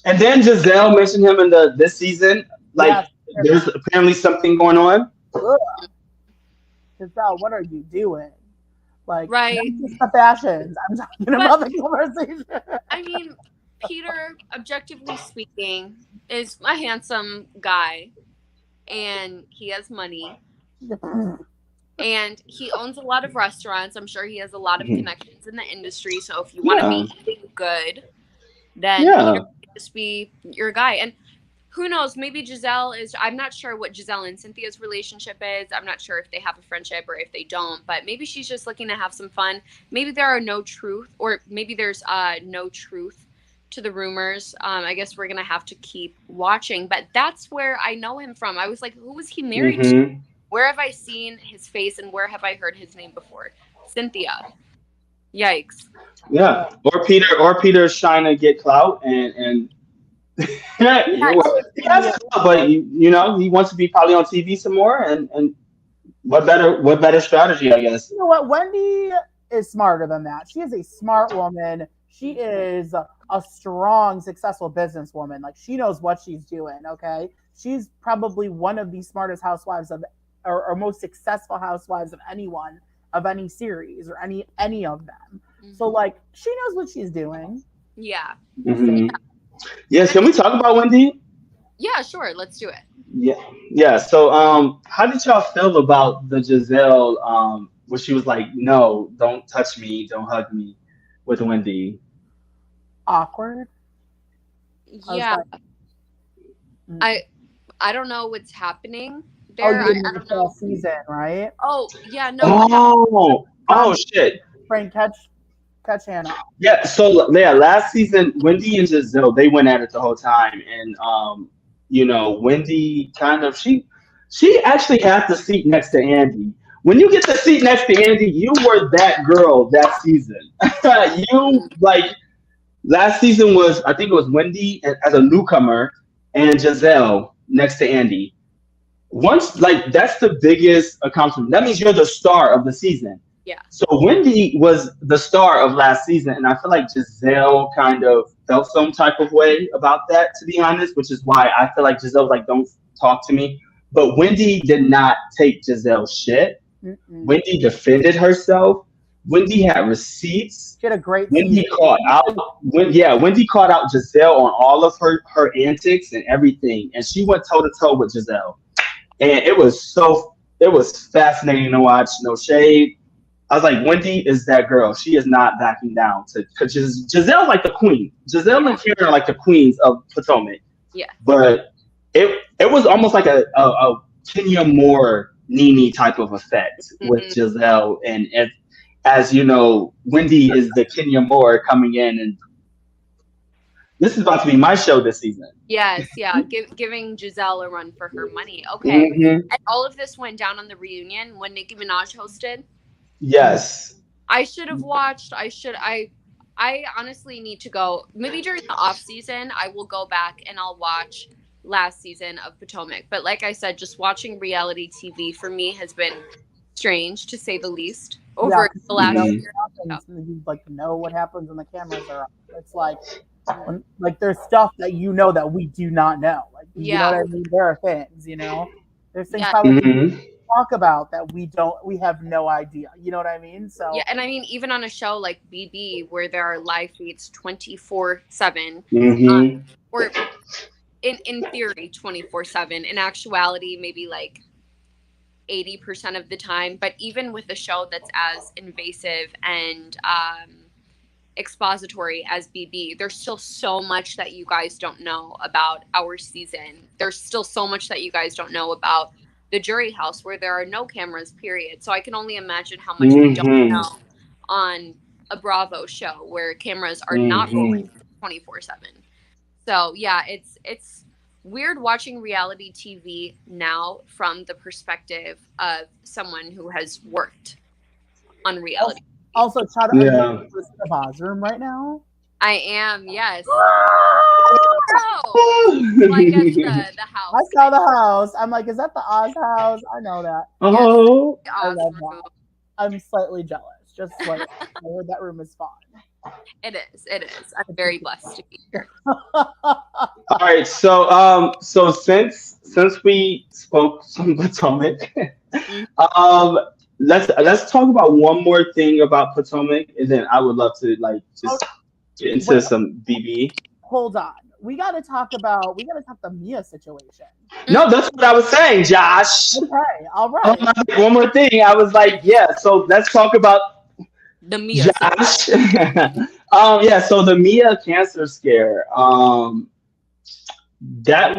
A: And then Giselle mentioned him in this season. Like
C: yes,
A: there's apparently something going on.
C: Giselle, what are you doing? Like,
B: Right.
C: that's just the fashions. I'm talking about the conversation.
B: I mean, Peter, objectively speaking, is a handsome guy, and he has money, and he owns a lot of restaurants. I'm sure he has a lot of connections in the industry. So if you want to
A: Yeah.
B: be eating good, then
A: Yeah.
B: Peter might just be your guy. And who knows? Maybe Giselle is. I'm not sure what Giselle and Cynthia's relationship is. I'm not sure if they have a friendship or if they don't. But maybe she's just looking to have some fun. Maybe there are no truth, or maybe there's no truth to the rumors. I guess we're gonna have to keep watching. But that's where I know him from. I was like, who was he married to?
A: Mm-hmm.
B: Where have I seen his face and where have I heard his name before? Cynthia. Yikes.
A: Yeah. Or Peter's trying to get clout and yeah, he has clout, but he wants to be probably on TV some more and what better strategy, I guess.
C: You know what? Wendy is smarter than that. She is a smart woman. She is a strong, successful businesswoman. Like she knows what she's doing. Okay, she's probably one of the smartest housewives of, or most successful housewives of anyone of any series or any of them.
B: Mm-hmm.
C: So like she knows what she's doing.
B: Yeah.
A: Mm-hmm. Yes, can we talk about Wendy?
B: Yeah, sure. Let's do it.
A: Yeah, yeah. So, how did y'all feel about the Giselle, where she was like, "No, don't touch me, don't hug me," with Wendy?
C: Awkward. I was
B: Yeah,
C: like, mm.
B: I I don't know what's happening
C: Oh,
B: there.
C: you
B: I
C: didn't
B: don't
C: watch last
B: know.
C: season, right?
B: Oh, yeah, no, what happened?
A: Oh,
C: Tom,
A: oh shit.
C: Frank, catch Hannah.
A: Yeah. So yeah, last season, Wendy and Giselle they went at it the whole time, and Wendy kind of she actually had the seat next to Andy. When you get the seat next to Andy, you were that girl that season. You
B: Mm,
A: like last season was I think it was Wendy as a newcomer and Giselle next to Andy. Once like that's the biggest accomplishment. That means you're the star of the season.
B: yeah.
A: So Wendy was the star of last season, and I feel like Giselle kind of felt some type of way about that, to be honest, which is why I feel like Giselle was like, "Don't talk to me." But Wendy did not take Giselle's shit.
C: Mm-mm.
A: Wendy defended herself. Wendy had receipts.
C: She had a great
A: Wendy
C: season.
A: caught out. Wendy caught out Giselle on all of her antics and everything, and she went toe to toe with Giselle, and it was fascinating to watch. No shade. I was like, Wendy is that girl. She is not backing down to because Giselle's like the queen. Giselle
B: Yeah.
A: and Karen are like the queens of Potomac,
B: Yeah.
A: but it was almost like a Kenya Moore Nene type of effect with
B: Hmm.
A: Giselle, and as you know, Wendy is the Kenya Moore coming in, and this is about to be my show this season.
B: Yes, yeah. Giving Giselle a run for her money. Okay.
A: Hmm.
B: And all of this went down on the reunion when Nicki Minaj hosted.
A: Yes.
B: I should have watched. I honestly need to go. Maybe during the off season, I will go back and I'll watch last season of Potomac. But like I said, just watching reality TV for me has been strange to say the least
C: Yeah,
B: over
C: 'cause
B: the
C: you know
B: last
A: Mhm.
B: year.
C: what
B: So,
C: happens. You like know what happens when the cameras are up. It's like like there's stuff that you know that we do not know. Like you know what
B: yeah,
C: I mean? There are things, you know. There's things
B: yeah,
C: probably we
A: Hmm.
C: talk about that we have no idea. You know what I mean?
B: yeah.
C: So
B: And I mean, even on a show like BB, where there are live feeds 24/7,
A: Hmm.
B: or in theory 24/7. In actuality, maybe like 80% of the time. But even with a show that's as invasive and expository as BB, there's still so much that you guys don't know about our season. There's still so much that you guys don't know about the jury house where there are no cameras, period. So I can only imagine how much we don't
A: Hmm.
B: know on a Bravo show where cameras are not rolling
A: Hmm.
B: 24/7. So yeah, it's weird watching reality TV now from the perspective of someone who has worked on reality TV.
C: also, Chad, are you
A: Yeah.
C: in the bathroom right now?
B: I am, yes. Oh, well, I guess the
C: I
B: house
C: saw
B: kind
C: the
B: of,
C: house. I'm like, is that the Oz house? I know that.
B: yes,
A: Oh.
B: the
C: I
B: Oz
C: love
B: room.
C: that. I'm slightly jealous. Just slightly. I heard that room is fun.
B: It is. It is. I'm very blessed to be here.
A: All right. So since we spoke some Potomac,
B: Mhm.
A: um, let's talk about one more thing about Potomac, and then I would love to like
C: Oh,
A: just get into
C: wait,
A: some BB.
C: hold on. We gotta talk the Mia situation.
B: Mm,
A: No, that's what I was saying, Josh.
C: Okay, all
A: Oh,
C: right.
A: one more thing. I was like, yeah. So let's talk about
B: the Mia situation.
A: Josh. Yeah. So the Mia cancer scare. That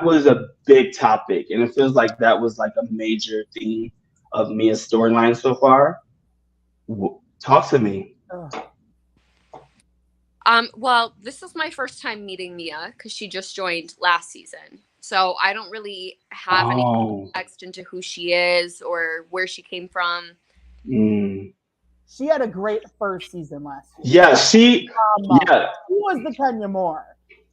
A: was a big topic, and it feels like that was like a major theme of Mia's storyline so far. Talk to me.
C: Ugh.
B: Well, this is my first time meeting Mia because she just joined last season. So I don't really have any
A: Oh.
B: context into who she is or where she came from.
A: Mm.
C: She had a great first season last year.
A: Yeah. Yeah.
C: Who was the Kenya Moore?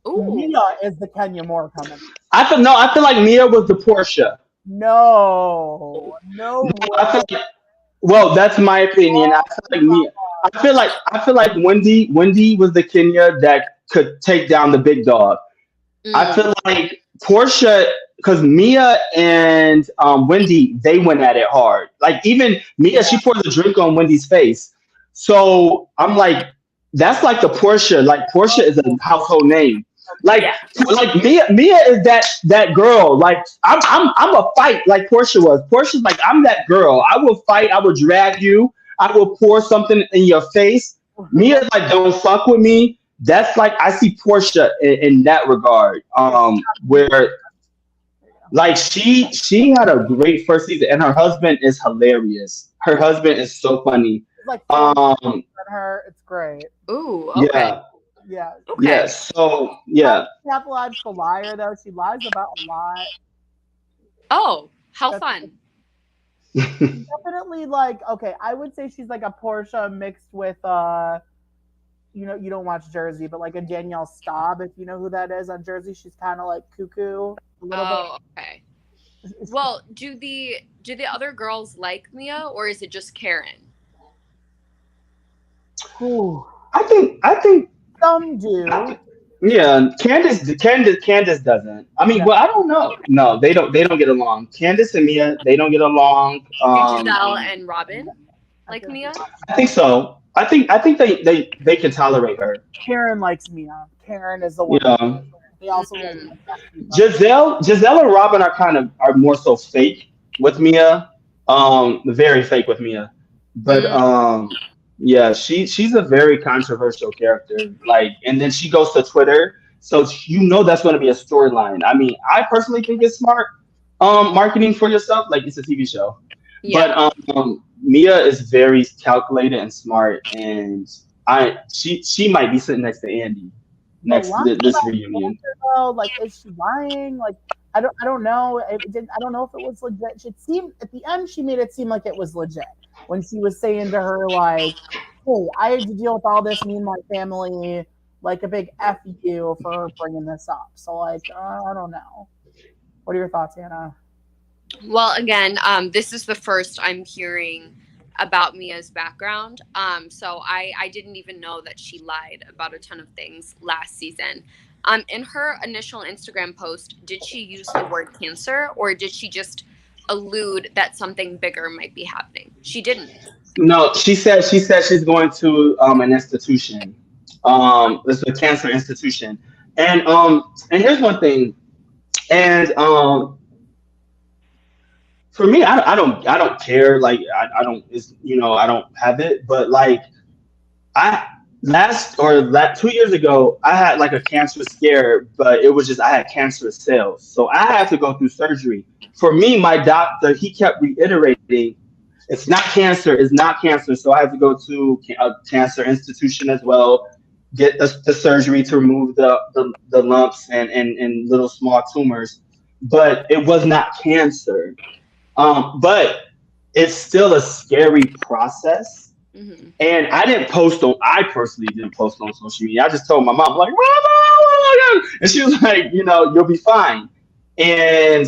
B: Ooh.
C: Mia is the Kenya Moore coming.
A: I feel like Mia was the Portia.
C: No
A: No,
C: way.
A: I feel like, well, that's my opinion. I feel like Mia. I feel like Wendy was the Kenya that could take down the big dog. I
B: Mm,
A: feel like Portia, because Mia and Wendy, they went at it hard. Like even Mia, she poured the drink on Wendy's face. So I'm like, that's like the Portia. Like Portia is a household name. Like
B: Yeah.
A: Mia is that girl. Like I'm a fight like Portia was. Portia's like I'm that girl. I will fight. I will drag you. I will pour something in your face. Mia's like don't fuck with me. That's like I see Portia in that regard. Where like she had a great first season, and her husband is hilarious. Her husband is so funny.
C: It's like
A: Um,
C: her. It's great.
B: Ooh, okay.
A: yeah,
C: Yeah.
A: yeah.
B: Okay.
A: So yeah,
C: Pathological liar though. She lies about a lot.
B: Oh, how
C: That's
B: fun.
C: definitely like okay. I would say she's like a Portia mixed with you don't watch Jersey, but like a Danielle Staub, if you know who that is on Jersey, she's kind of like cuckoo a little
B: Oh, okay.
C: bit.
B: Well, do the other girls like Mia, or is it just Karen?
C: Ooh,
A: I think
C: some do.
A: yeah. Candace doesn't. I mean,
C: Yeah.
A: well, I don't know. No, they don't get along. Candace and Mia, they don't get along.
B: Do Giselle and Robin
C: I
B: like
C: feel like
B: Mia?
A: I think so. I think they can tolerate her.
C: Karen likes Mia. Karen is the one.
A: Yeah.
C: They also like
B: Mm.
A: Giselle and Robin are more so fake with Mia. Very fake with Mia. But
B: Mm.
A: yeah, she's a very controversial character. Like, and then she goes to Twitter, so you know that's going to be a storyline. I mean, I personally think it's smart marketing for yourself. Like it's a TV show, but
B: Yeah.
A: Mia is very calculated and smart, and she might be sitting next to Andy
C: But
A: next
C: lying
A: this
C: about
A: reunion.
C: cancer though, like is she lying? Like I don't know. I don't know if it was legit. It seemed at the end she made it seem like it was legit when she was saying to her like, "Hey, I had to deal with all this. Me and my family, like a big f you for bringing this up." So like I don't know. What are your thoughts, Hannah?
B: Well, again, this is the first I'm hearing about Mia's background. So I didn't even know that she lied about a ton of things last season. In her initial Instagram post, did she use the word cancer, or did she just allude that something bigger might be happening? She didn't.
A: No, she said she's going to an institution. It's a cancer institution, and here's one thing, and for me, I don't care. Like I don't it's I don't have it, but like I last 2 years ago, I had like a cancer scare, but it was just I had cancerous cells, so I had to go through surgery. For me, my doctor he kept reiterating, "It's not cancer, it's not cancer." So I had to go to a cancer institution as well, get the surgery to remove the lumps and little small tumors, but it was not cancer. But it's still a scary process,
B: Hmm.
A: and I personally didn't post on social media. I just told my mom, like, "Mama, oh my God." And she was like, "You'll be fine." And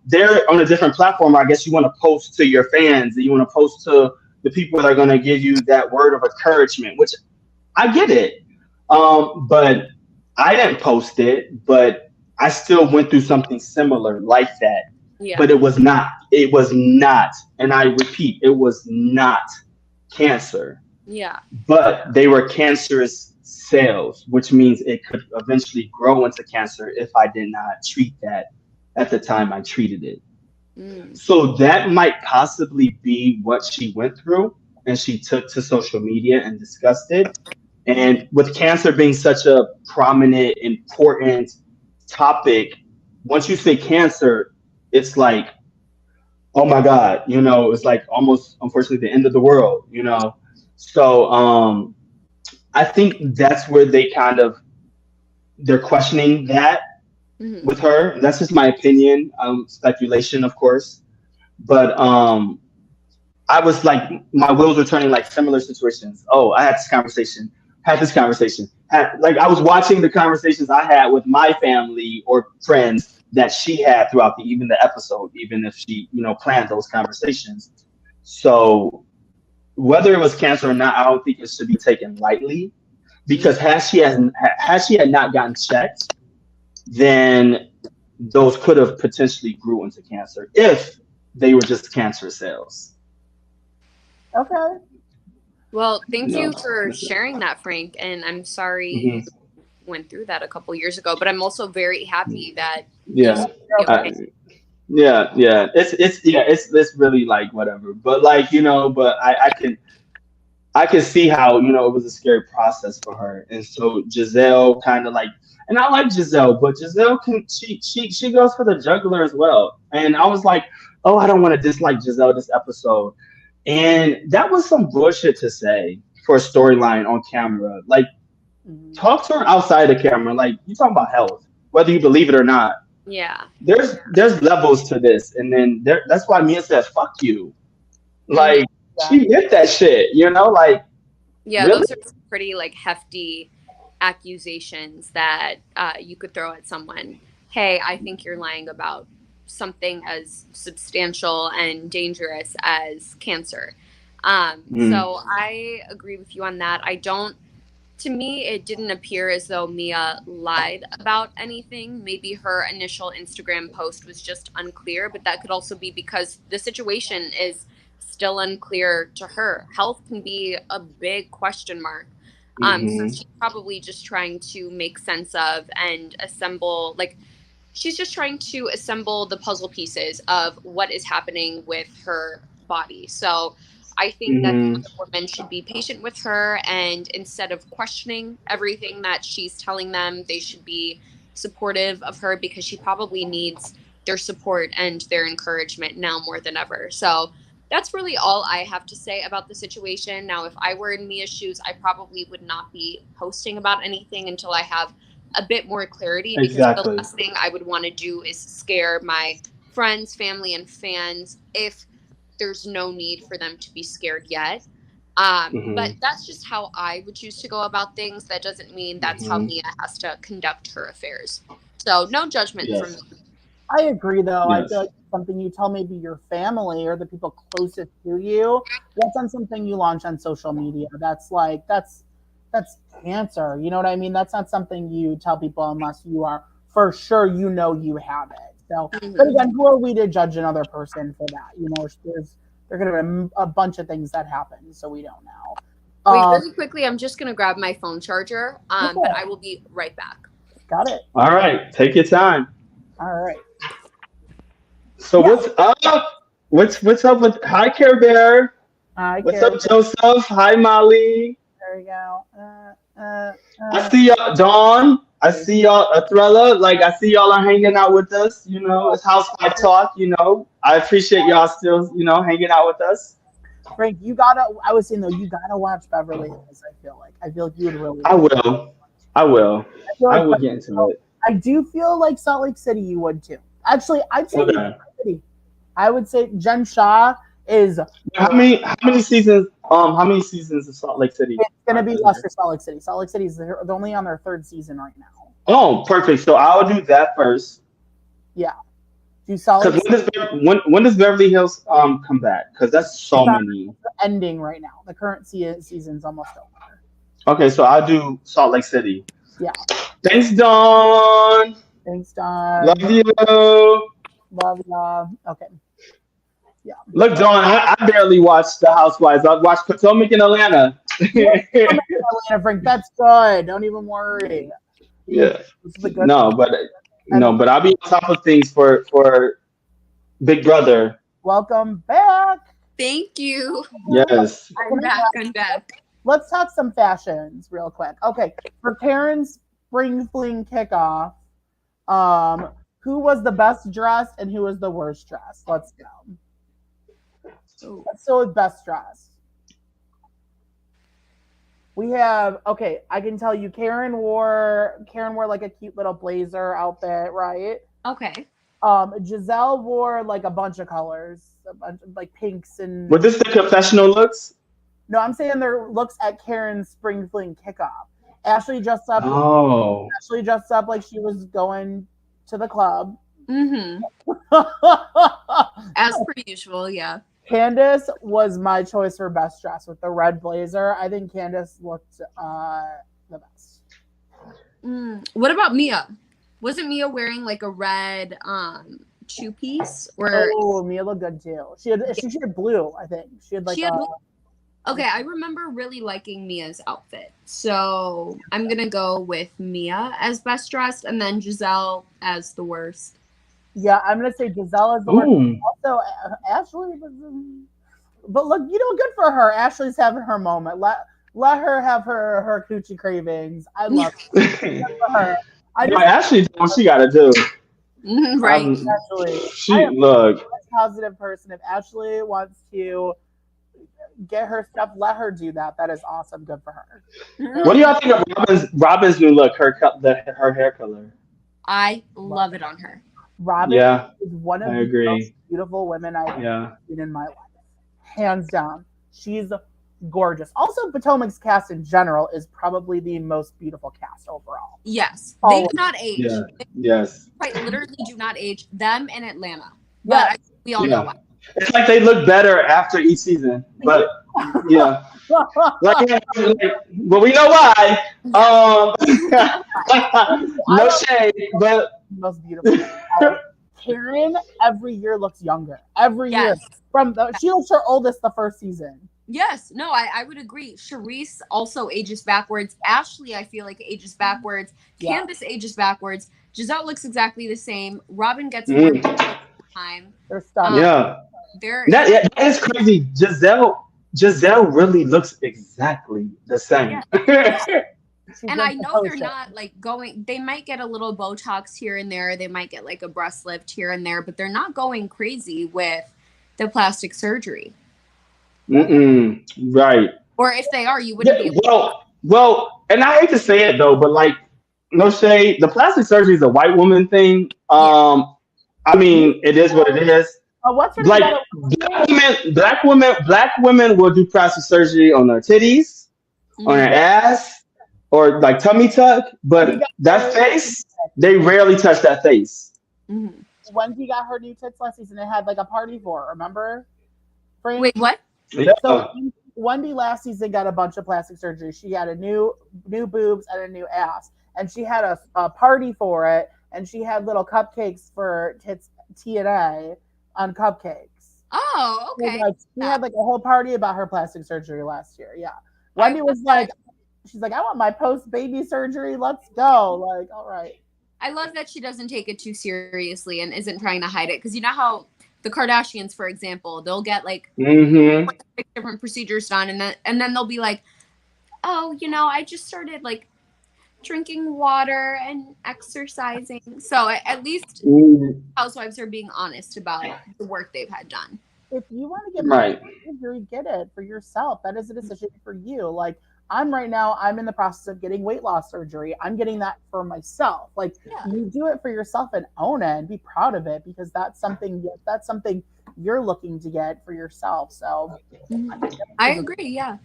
A: they're on a different platform. I guess you want to post to your fans, and you want to post to the people that are going to give you that word of encouragement, which I get it. But I didn't post it, but I still went through something similar like that.
B: Yeah.
A: But it was not, and I repeat, it was not cancer,
B: Yeah.
A: but they were cancerous cells, which means it could eventually grow into cancer if I did not treat that at the time I treated it.
B: Mm.
A: So that might possibly be what she went through and she took to social media and discussed it. And with cancer being such a prominent, important topic, once you say cancer, it's like, oh my God, it's like almost unfortunately the end of the world. So I think that's where they're questioning that
B: Hmm.
A: with her. That's just my opinion, speculation, of course. But I was like, my wheels were turning like similar situations. Oh, I had this conversation. Like I was watching the conversations I had with my family or friends that she had throughout even the episode, even if she, planned those conversations. So whether it was cancer or not, I don't think it should be taken lightly because had she had not gotten checked, then those could have potentially grew into cancer if they were just cancer cells.
C: Okay.
B: Well, thank
A: No.
B: you for sharing that, Frank. And I'm sorry
A: Mhm.
B: went through that a couple years ago. But I'm also very happy that
A: Yeah.
B: okay.
A: Yeah. It's really like whatever. But like, but I can see how, it was a scary process for her. And so Giselle kind of like, and I like Giselle, but Giselle she goes for the juggler as well. And I was like, oh, I don't want to dislike Giselle this episode. And that was some bullshit to say for a storyline on camera. Like,
C: Mhm.
A: talk to her outside the camera. Like, you talking about health, whether you believe it or not.
B: Yeah.
A: There's levels to this. And then that's why Mia said, fuck you.
B: Mhm.
A: Like, she hit that shit, like,
B: Yeah,
A: really?
B: those are some pretty like hefty accusations that you could throw at someone. Hey, I think you're lying about something as substantial and dangerous as cancer.
A: Mm,
B: So I agree with you on that. I don't. To me, it didn't appear as though Mia lied about anything. Maybe her initial Instagram post was just unclear, but that could also be because the situation is still unclear to her. Health can be a big question mark. So
A: hmm
B: she's probably just trying to make sense of and assemble, like, she's just trying to assemble the puzzle pieces of what is happening with her body. So I think that the
A: hmm
B: other women should be patient with her, and instead of questioning everything that she's telling them, they should be supportive of her because she probably needs their support and their encouragement now more than ever. So that's really all I have to say about the situation. Now, if I were in Mia's shoes, I probably would not be posting about anything until I have a bit more clarity, because the
A: Exactly.
B: last thing I would want to do is scare my friends, family, and fans if there's no need for them to be scared yet. But
A: hmm
B: that's just how I would choose to go about things. That doesn't mean that's how
A: hmm
B: Mia has to conduct her affairs. So no judgment from me.
A: Yes.
C: I agree, though. I feel
A: Yes.
C: like something you tell maybe your family or the people closest to you. That's not something you launch on social media. That's cancer. You know what I mean? That's not something you tell people unless you are for sure you have it. So, but
B: Mhm.
C: again, who are we to judge another person for that? There are going to be a bunch of things that happen, so we don't know.
B: Wait, really quickly, I'm just going to grab my phone charger, but
C: Okay,
B: I will be right back.
C: got it.
A: All right. Take your time.
C: All right.
A: So
C: Yeah,
A: what's up? What's up with Hi Care Bear?
C: I
A: What's
C: care.
A: up, Joseph? Hi, Molly.
C: There we go.
A: I see y'all, Dawn. I see y'all, Thrella. Like, I see y'all are hanging out with us. It's housewife talk. I appreciate y'all still, hanging out with us.
C: Frank, you gotta. I was saying though, you gotta watch Beverly Hills. I feel like you would really
A: I
C: like it.
A: will. I will.
C: I feel
A: I
C: like,
A: will
C: but
A: get into it.
C: I do feel like Salt Lake City, you would too. Actually, I'd say New
A: Okay.
C: York City. I would say Jen Shaw is.
A: How many seasons of Salt Lake City
C: It's gonna be
A: is
C: less
A: there?
C: for Salt Lake City. Salt Lake City is they're only on their third season right now.
A: Oh, perfect. So I'll do that first.
C: Yeah, do Salt Lake
A: Because
C: City
A: when does Beverly Hills come back? Because that's
C: is
A: so
C: on
A: many.
C: ending right now. The current season's almost over.
A: Okay, so I'll do Salt Lake City.
C: Yeah.
A: Thanks, Dawn.
C: Thanks,
A: Love
C: Don.
A: you.
C: Love ya. Okay. Yeah.
A: Look, Dawn, I barely watched The Housewives. I watched Potomac in Atlanta.
C: Atlanta Frank, that's good. Don't even worry.
A: Yeah.
C: This is a good
A: No, but
C: and
A: no, but I'll be on top of things for Big Brother.
C: welcome back.
B: Thank you.
A: Yes.
B: I'm back. I'm back.
C: Let's talk some fashions real quick. Okay, for Karen's spring fling kickoff, who was the best dressed and who was the worst dressed? Let's go.
B: Oh.
C: Let's go with best dressed. We have okay. I can tell you, Karen wore like a cute little blazer outfit, right?
B: Okay.
C: Giselle wore like a bunch of colors, a bunch of like pinks and.
A: Was this the confessional looks?
C: No, I'm saying their looks at Karen's spring fling kickoff. Ashley dressed up.
A: Oh.
C: Ashley dressed up like she was going to the club.
B: Mm-hmm. As per usual, yeah.
C: Candace was my choice for best dress with the red blazer. I think Candace looked the best.
B: What about Mia? Wasn't Mia wearing like a red two piece or
C: Oh, Mia looked good too. She had blue, I think. She had like
B: she had Okay, I remember really liking Mia's outfit. So I'm going to go with Mia as best dressed and then Giselle as the worst.
C: Yeah, I'm gonna say Giselle is the worst.
A: Ooh.
C: Also, Ashley was, but look, good for her. Ashley's having her moment. Let her have her coochie cravings. I love it. Good for her. I
A: No,
C: just
A: Ashley doing what she gotta do.
B: Right.
C: Ashley. I
A: She
C: am
A: look.
C: a positive person. If Ashley wants to get her stuff, let her do that. That is awesome. Good for her.
A: What do y'all think of Robin's new look? Her hair color.
B: I love it on her.
C: Robin
A: Yeah,
C: is one of
A: I
C: the most
A: agree.
C: beautiful women I've
A: Yeah.
C: seen in my life. Hands down. She's gorgeous. Also, Potomac's cast in general is probably the most beautiful cast overall.
B: Yes.
C: Oh,
B: They do not age.
A: Yeah.
B: They
A: Yes.
B: quite literally do not age. Them in Atlanta. But
C: yes.
B: we all know
A: Yeah.
B: why.
A: It's like they look better after each season, but yeah, but we know why. No shade, but
C: Most beautiful. Karen every year looks younger. Every year.
B: Yes.
C: She looks her oldest the first season.
B: Yes. No, I would agree. Charisse also ages backwards. Ashley, I feel like ages backwards.
C: Yeah.
B: Candace ages backwards. Giselle looks exactly the same. Robin gets more time.
C: They're stunning.
A: yeah, that is crazy. Giselle really looks exactly the same.
B: And I know they're not like going, they might get a little Botox here and there. They might get like a breast lift here and there, but they're not going crazy with the plastic surgery.
A: Right.
B: Or if they are, you wouldn't be able
A: well, and I hate to say it though, but like, no shade, the plastic surgery is a white woman thing. I mean, it is what it is.
C: What's her
A: Like
C: name?
A: black women will do plastic surgery on their titties, on their ass, or like tummy tuck, but that face, they rarely touch that face.
C: Wendy got her new tits last season. They had like a party for her, remember? Frank?
B: Wait, what?
A: Yeah.
C: So Wendy last season got a bunch of plastic surgery. She had a new boobs and a new ass, and she had a party for it, and she had little cupcakes for tits TNA on cupcakes.
B: Oh, okay.
C: She had like a whole party about her plastic surgery last year. Yeah, Wendy was like, she's like, I want my post baby surgery. Let's go. Like, all right.
B: I love that she doesn't take it too seriously and isn't trying to hide it, because you know how the Kardashians, for example, they'll get like different procedures done, and then they'll be like, oh, I just started like drinking water and exercising. So at least housewives are being honest about the work they've had done.
C: If you want to get surgery, get it for yourself. That is a decision for you. Like, I'm in the process of getting weight loss surgery. I'm getting that for myself. Like, you do it for yourself and own it and be proud of it, because that's something you're looking to get for yourself. So
B: I agree. Yeah.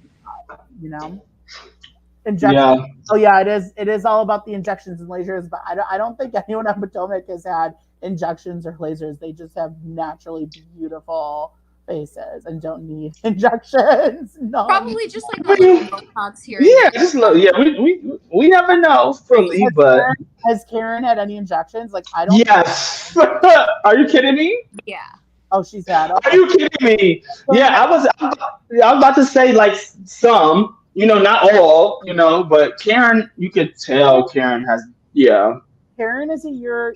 C: Injections.
A: Yeah.
C: Oh yeah, it is all about the injections and lasers, but I don't think anyone on Potomac has had injections or lasers. They just have naturally beautiful faces and don't need injections. No.
B: Probably just like a little Botox here.
A: Yeah, we never know fully, but
C: has Karen had any injections? Like, I don't.
A: Yes. Are you kidding me?
B: Yeah.
C: Oh, she's had. Okay.
A: Are you kidding me? Yeah, I was about to say like some, not all, but Karen, you could tell Karen has, yeah.
C: Karen is a year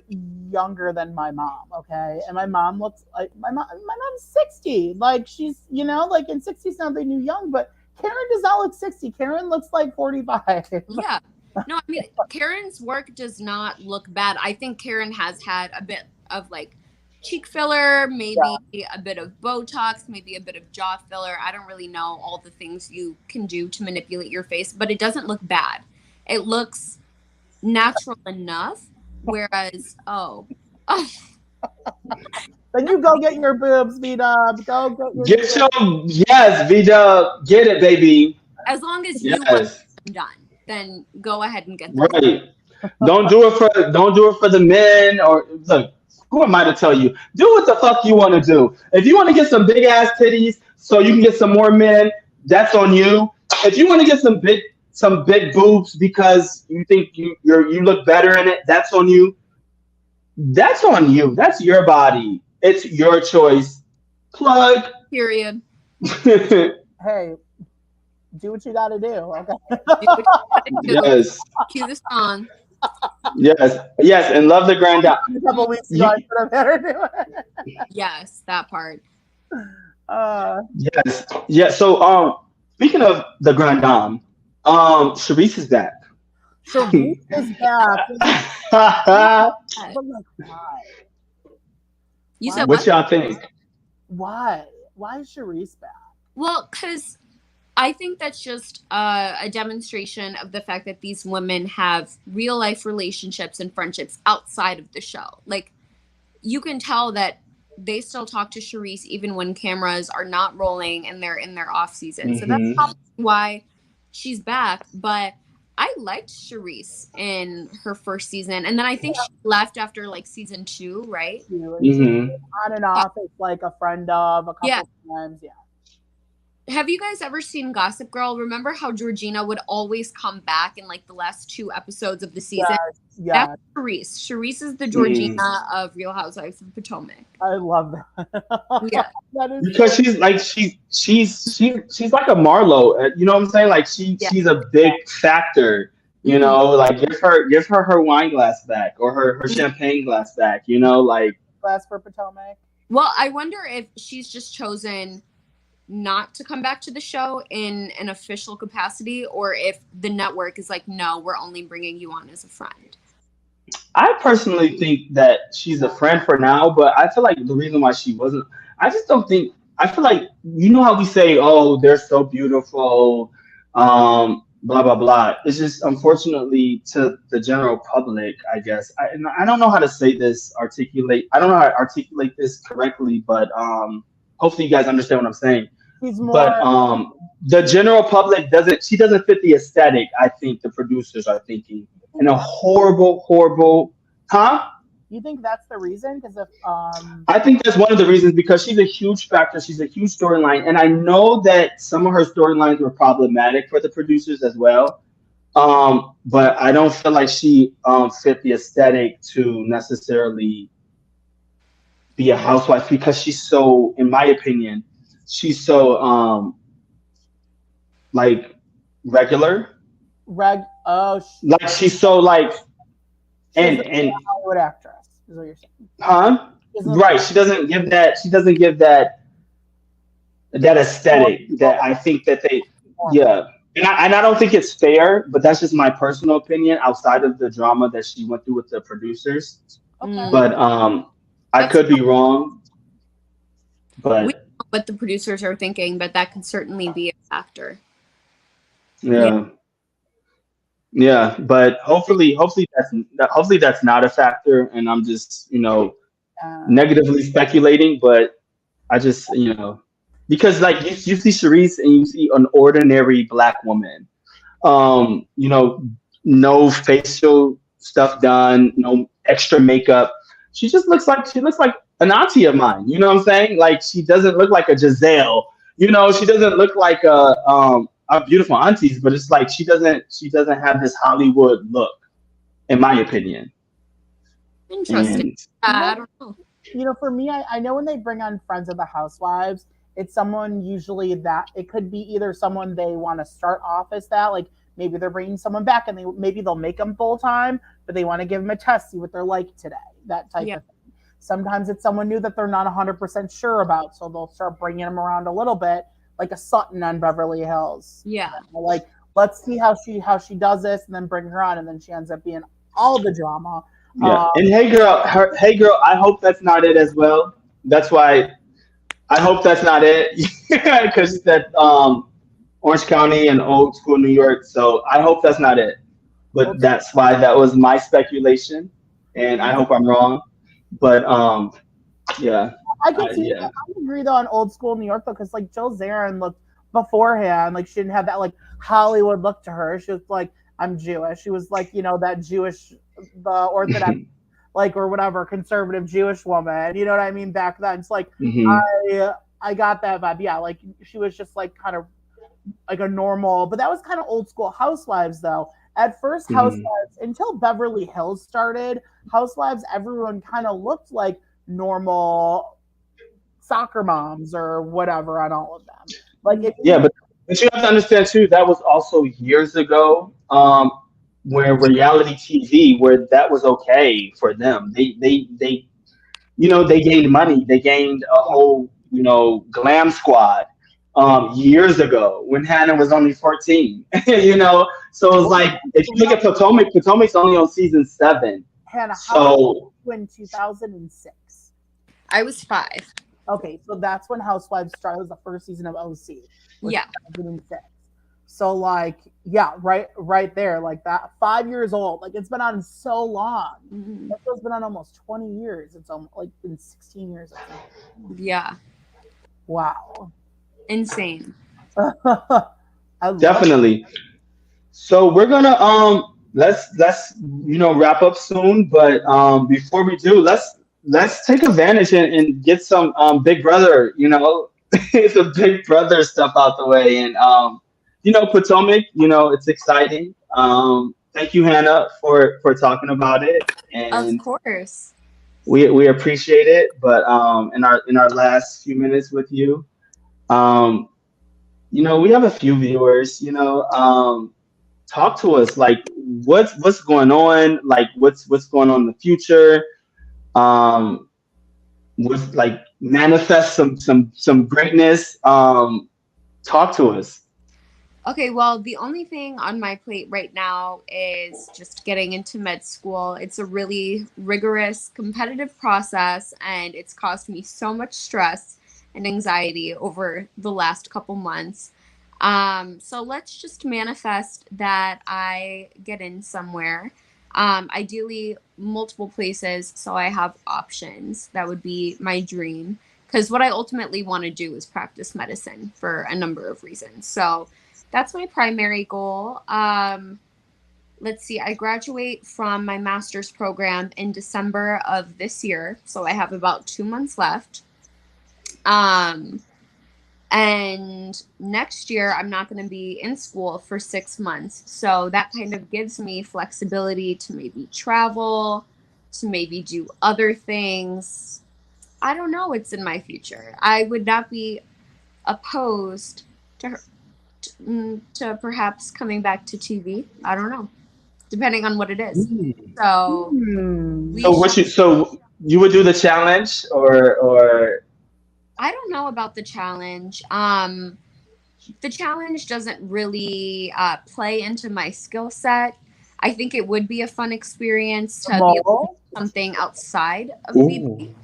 C: younger than my mom, okay? And my mom looks like my mom's 60. Like, she's, like in 60 sound they knew young, but Karen does not look 60. Karen looks like 45.
B: Yeah. No, I mean, Karen's work does not look bad. I think Karen has had a bit of like cheek filler, maybe a bit of Botox, maybe a bit of jaw filler. I don't really know all the things you can do to manipulate your face, but it doesn't look bad. It looks natural enough. Whereas,
C: then you go get your boobs, V-Dub. Go get your
A: yes, V-Dub, get it, baby.
B: As long as you want them done, then go ahead and get them.
A: Right. Don't do it for the men, or look. Who am I to tell you? Do what the fuck you want to do. If you want to get some big ass titties so you can get some more men, that's on you. If you want to get some big boobs because you think you look better in it, that's on you. That's on you. That's your body. It's your choice. Plug.
B: Period.
C: Hey, Do what you got to do. Okay.
D: Do what you gotta do.
A: Yes,
D: Cue the song.
A: yes, and love the grand dame.
C: A couple weeks ago, I could have had her do it.
D: Yes, that part.
A: Yes, yeah. So, speaking of the grand dame, Sharice is back.
C: Sharice is back. But like, why?
D: You
C: Why?
D: said
A: What
D: what?
A: y'all think?
C: Why? Why is Sharice back?
D: Well, because I think that's just a demonstration of the fact that these women have real life relationships and friendships outside of the show. Like, you can tell that they still talk to Sharice even when cameras are not rolling and they're in their off season. So that's
A: Hmm.
D: probably why she's back. But I liked Sharice in her first season, and then I think she left after like season 2, right?
C: She
A: Hmm.
C: on and off as like a friend of a couple
D: Yeah.
C: times. Yeah.
D: Have you guys ever seen Gossip Girl? Remember how Georgina would always come back in like the last 2 episodes of the season?
C: Yeah.
D: That's Sharice. Sharice is the Georgina of Real Housewives of Potomac.
C: I love that.
D: Yeah.
C: That is
A: Because she's like she's like a Marlo, you know what I'm saying? Like
D: Yeah.
A: she's a big factor, you know. Like give her wine glass back or her champagne glass back, you know. Like
C: glass for Potomac.
D: Well, I wonder if she's just chosen not to come back to the show in an official capacity, or if the network is like, no, we're only bringing you on as a friend.
A: I personally think that she's a friend for now, but I feel like the reason why she wasn't, I just don't think. I feel like you know how we say, "Oh, they're so beautiful," blah blah blah. It's just unfortunately to the general public, I guess. And I don't know how to say this, articulate. I don't know how to articulate this correctly, but hopefully you guys understand what I'm saying.
C: He's more.
A: But the general public doesn't. She doesn't fit the aesthetic. I think the producers are thinking in a horrible. Huh?
C: You think that's the reason? Because if
A: I think that's one of the reasons because she's a huge factor. She's a huge storyline, and I know that some of her storylines were problematic for the producers as well. But I don't feel like she fit the aesthetic to necessarily be a housewife because she's so, in my opinion, she's so like regular. Like she's so like
C: she's
A: and
C: a Hollywood actress is what you're saying.
A: Huh? Right. She doesn't give that aesthetic that I think that they yeah. And I don't think it's fair, but that's just my personal opinion outside of the drama that she went through with the producers.
C: Okay.
A: But I could be wrong. But
D: we don't know what the producers are thinking, but that could certainly be a factor.
A: Yeah. Yeah, but hopefully that's not a factor, and I'm just negatively speculating. But I just because like you see Sharice and you see an ordinary black woman, no facial stuff done, no extra makeup. She looks like an auntie of mine. You know what I'm saying? Like she doesn't look like a Giselle. She doesn't look like a beautiful aunties, but it's like she doesn't have this Hollywood look, in my opinion.
D: Interesting. I don't know.
C: For me, I know when they bring on Friends of the Housewives, it's someone usually that it could be either someone they want to start off as that, like maybe they're bringing someone back and maybe they'll make them full time, but they want to give them a test, see what they're like today, that type of thing. Sometimes it's someone new that they're not 100% sure about, so they'll start bringing them around a little bit, like a Sutton on Beverly Hills.
D: Yeah.
C: Like, let's see how she does this, and then bring her on, and then she ends up being all the drama.
A: Yeah. And hey girl, I hope that's not it as well. That's why I hope that's not it, because that Orange County and old school New York. So I hope that's not it. But that's why that was my speculation, and I hope I'm wrong. But yeah.
C: I can see. I agree though on old school New York though, because like Jill Zarin looked beforehand like she didn't have that like Hollywood look to her. She was like, I'm Jewish. She was like that Jewish, the Orthodox like or whatever conservative Jewish woman. You know what I mean? Back then, it's like I got that vibe. Yeah, like she was just like kind of like a normal, but that was kind of old school Housewives though. At first, Housewives until Beverly Hills started, Housewives everyone kind of looked like normal soccer moms or whatever on all of them. Like
A: But you have to understand too, that was also years ago, where reality TV, where that was okay for them. They they gained money. They gained a
C: Yeah.
A: whole, glam squad years ago when Hannah was only 14. So it's
C: Oh,
A: like if
C: so
A: you look at Potomac, Potomac's only on season 7.
C: Hannah, how old
A: So
C: were you in 2006?
D: I was 5.
C: Okay, so that's when Housewives started. It was the first season of OC, was
D: Yeah.
C: 2006. So like, yeah, right there, like that, 5 years old. Like it's been on so long.
D: Mhm.
C: That show's been on almost 20 years. It's almost like been 16 years. I think.
D: Yeah.
C: Wow.
D: Insane.
C: I love.
A: definitely. So we're gonna let's wrap up soon, but before we do, let's take advantage and get some Big Brother, some Big Brother stuff out the way, and Potomac, it's exciting. Thank you, Hannah, for talking about it,
D: Of
A: and
D: course.
A: we appreciate it. But in our last few minutes with you, um, we have a few viewers, talk to us, like what's going on, like what's going on in the future, um with like manifest some greatness, talk to us.
D: Okay, well, the only thing on my plate right now is just getting into med school. It's a really rigorous, competitive process, and it's caused me so much stress and anxiety over the last couple months. So let's just manifest that I get in somewhere. Ideally, multiple places, so I have options. That would be my dream. Because what I ultimately want to do is practice medicine for a number of reasons. So that's my primary goal. Let's see, I graduate from my master's program in December of this year, so I have about 2 months left. Um, and next year, I'm not going to be in school for 6 months, so that kind of gives me flexibility to maybe travel, to maybe do other things. I don't know what's in my future. I would not be opposed to to perhaps coming back to TV. I don't know, depending on what it is.
A: Mm.
D: So
C: Hmm.
D: we
A: So
D: shall.
A: you would do the challenge, or
D: I don't know about the challenge. The challenge doesn't really play into my skill set. I think it would be a fun experience
C: The
D: to be able to
C: mole.
D: do something outside of
A: Ooh.
D: BB.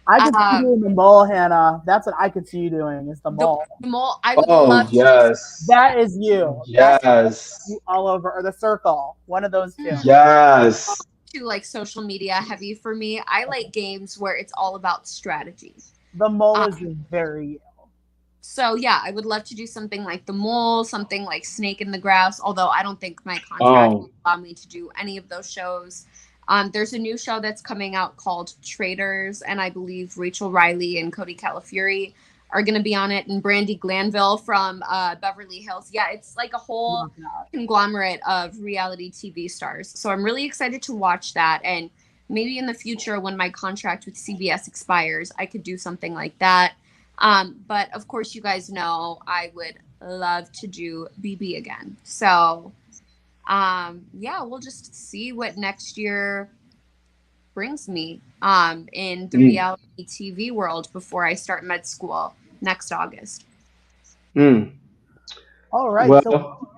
C: I could see you
D: Um,
C: doing the mole, Hannah. That's what I could see you doing. Is the
D: the,
C: mole.
D: the mole, I would
A: Oh
D: love to do
A: yes,
C: That is you. That's
A: yes,
C: you all over, or the circle. One of those two.
A: yes.
D: to like social media heavy for me. I like games where it's all about strategy.
C: The mole is
D: Um,
C: very you.
D: So yeah, I would love to do something like the mole, something like Snake in the Grass. Although I don't think my contract will
A: Oh,
D: allow me to do any of those shows. There's a new show that's coming out called Traders, and I believe Rachel Riley and Cody Calafieri are going to be on it, and Brandy Glanville from Beverly Hills. Yeah, it's like a whole
C: Love that.
D: conglomerate of reality TV stars. So I'm really excited to watch that, and maybe in the future when my contract with CBS expires, I could do something like that. But of course, you guys know I would love to do BB again. So, yeah, we'll just see what next year brings me in the
A: mm,
D: reality TV world before I start med school next August.
A: mm.
C: All right. So
A: Well,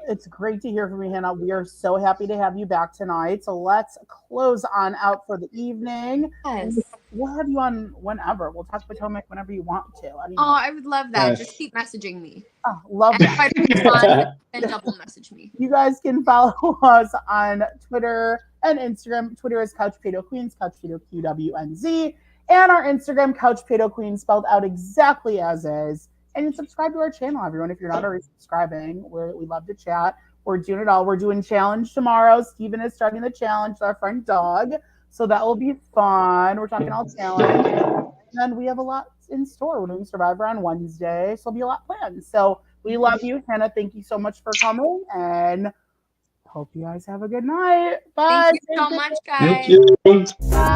C: it's great to hear from you, Hannah. We are so happy to have you back tonight. So let's close on out for the evening.
D: Yes.
C: We'll have you on whenever. We'll talk Potomac whenever you want to.
D: Oh, I would love that. Just
A: yes.
D: keep messaging me.
C: Oh, love
D: And if
C: that.
D: I don't respond, then double message me.
C: You guys can follow us on Twitter and Instagram. Twitter is Couch Potato Queens, Couch Potato QWNZ, and our Instagram, Couch Potato Queens, spelled out exactly as is. And subscribe to our channel, everyone. If you're not already subscribing, we love to chat. We're doing it all. We're doing challenge tomorrow. Steven is starting the challenge with our friend Dog. So that will be fun. We're talking all challenge. And we have a lot in store. We're doing Survivor on Wednesday. So there'll be a lot planned. So we love you, Hannah. Thank you so much for coming. And hope you guys have a good night.
D: Thank
C: Bye.
D: you so much,
A: Thank
D: guys.
A: you.
C: Bye.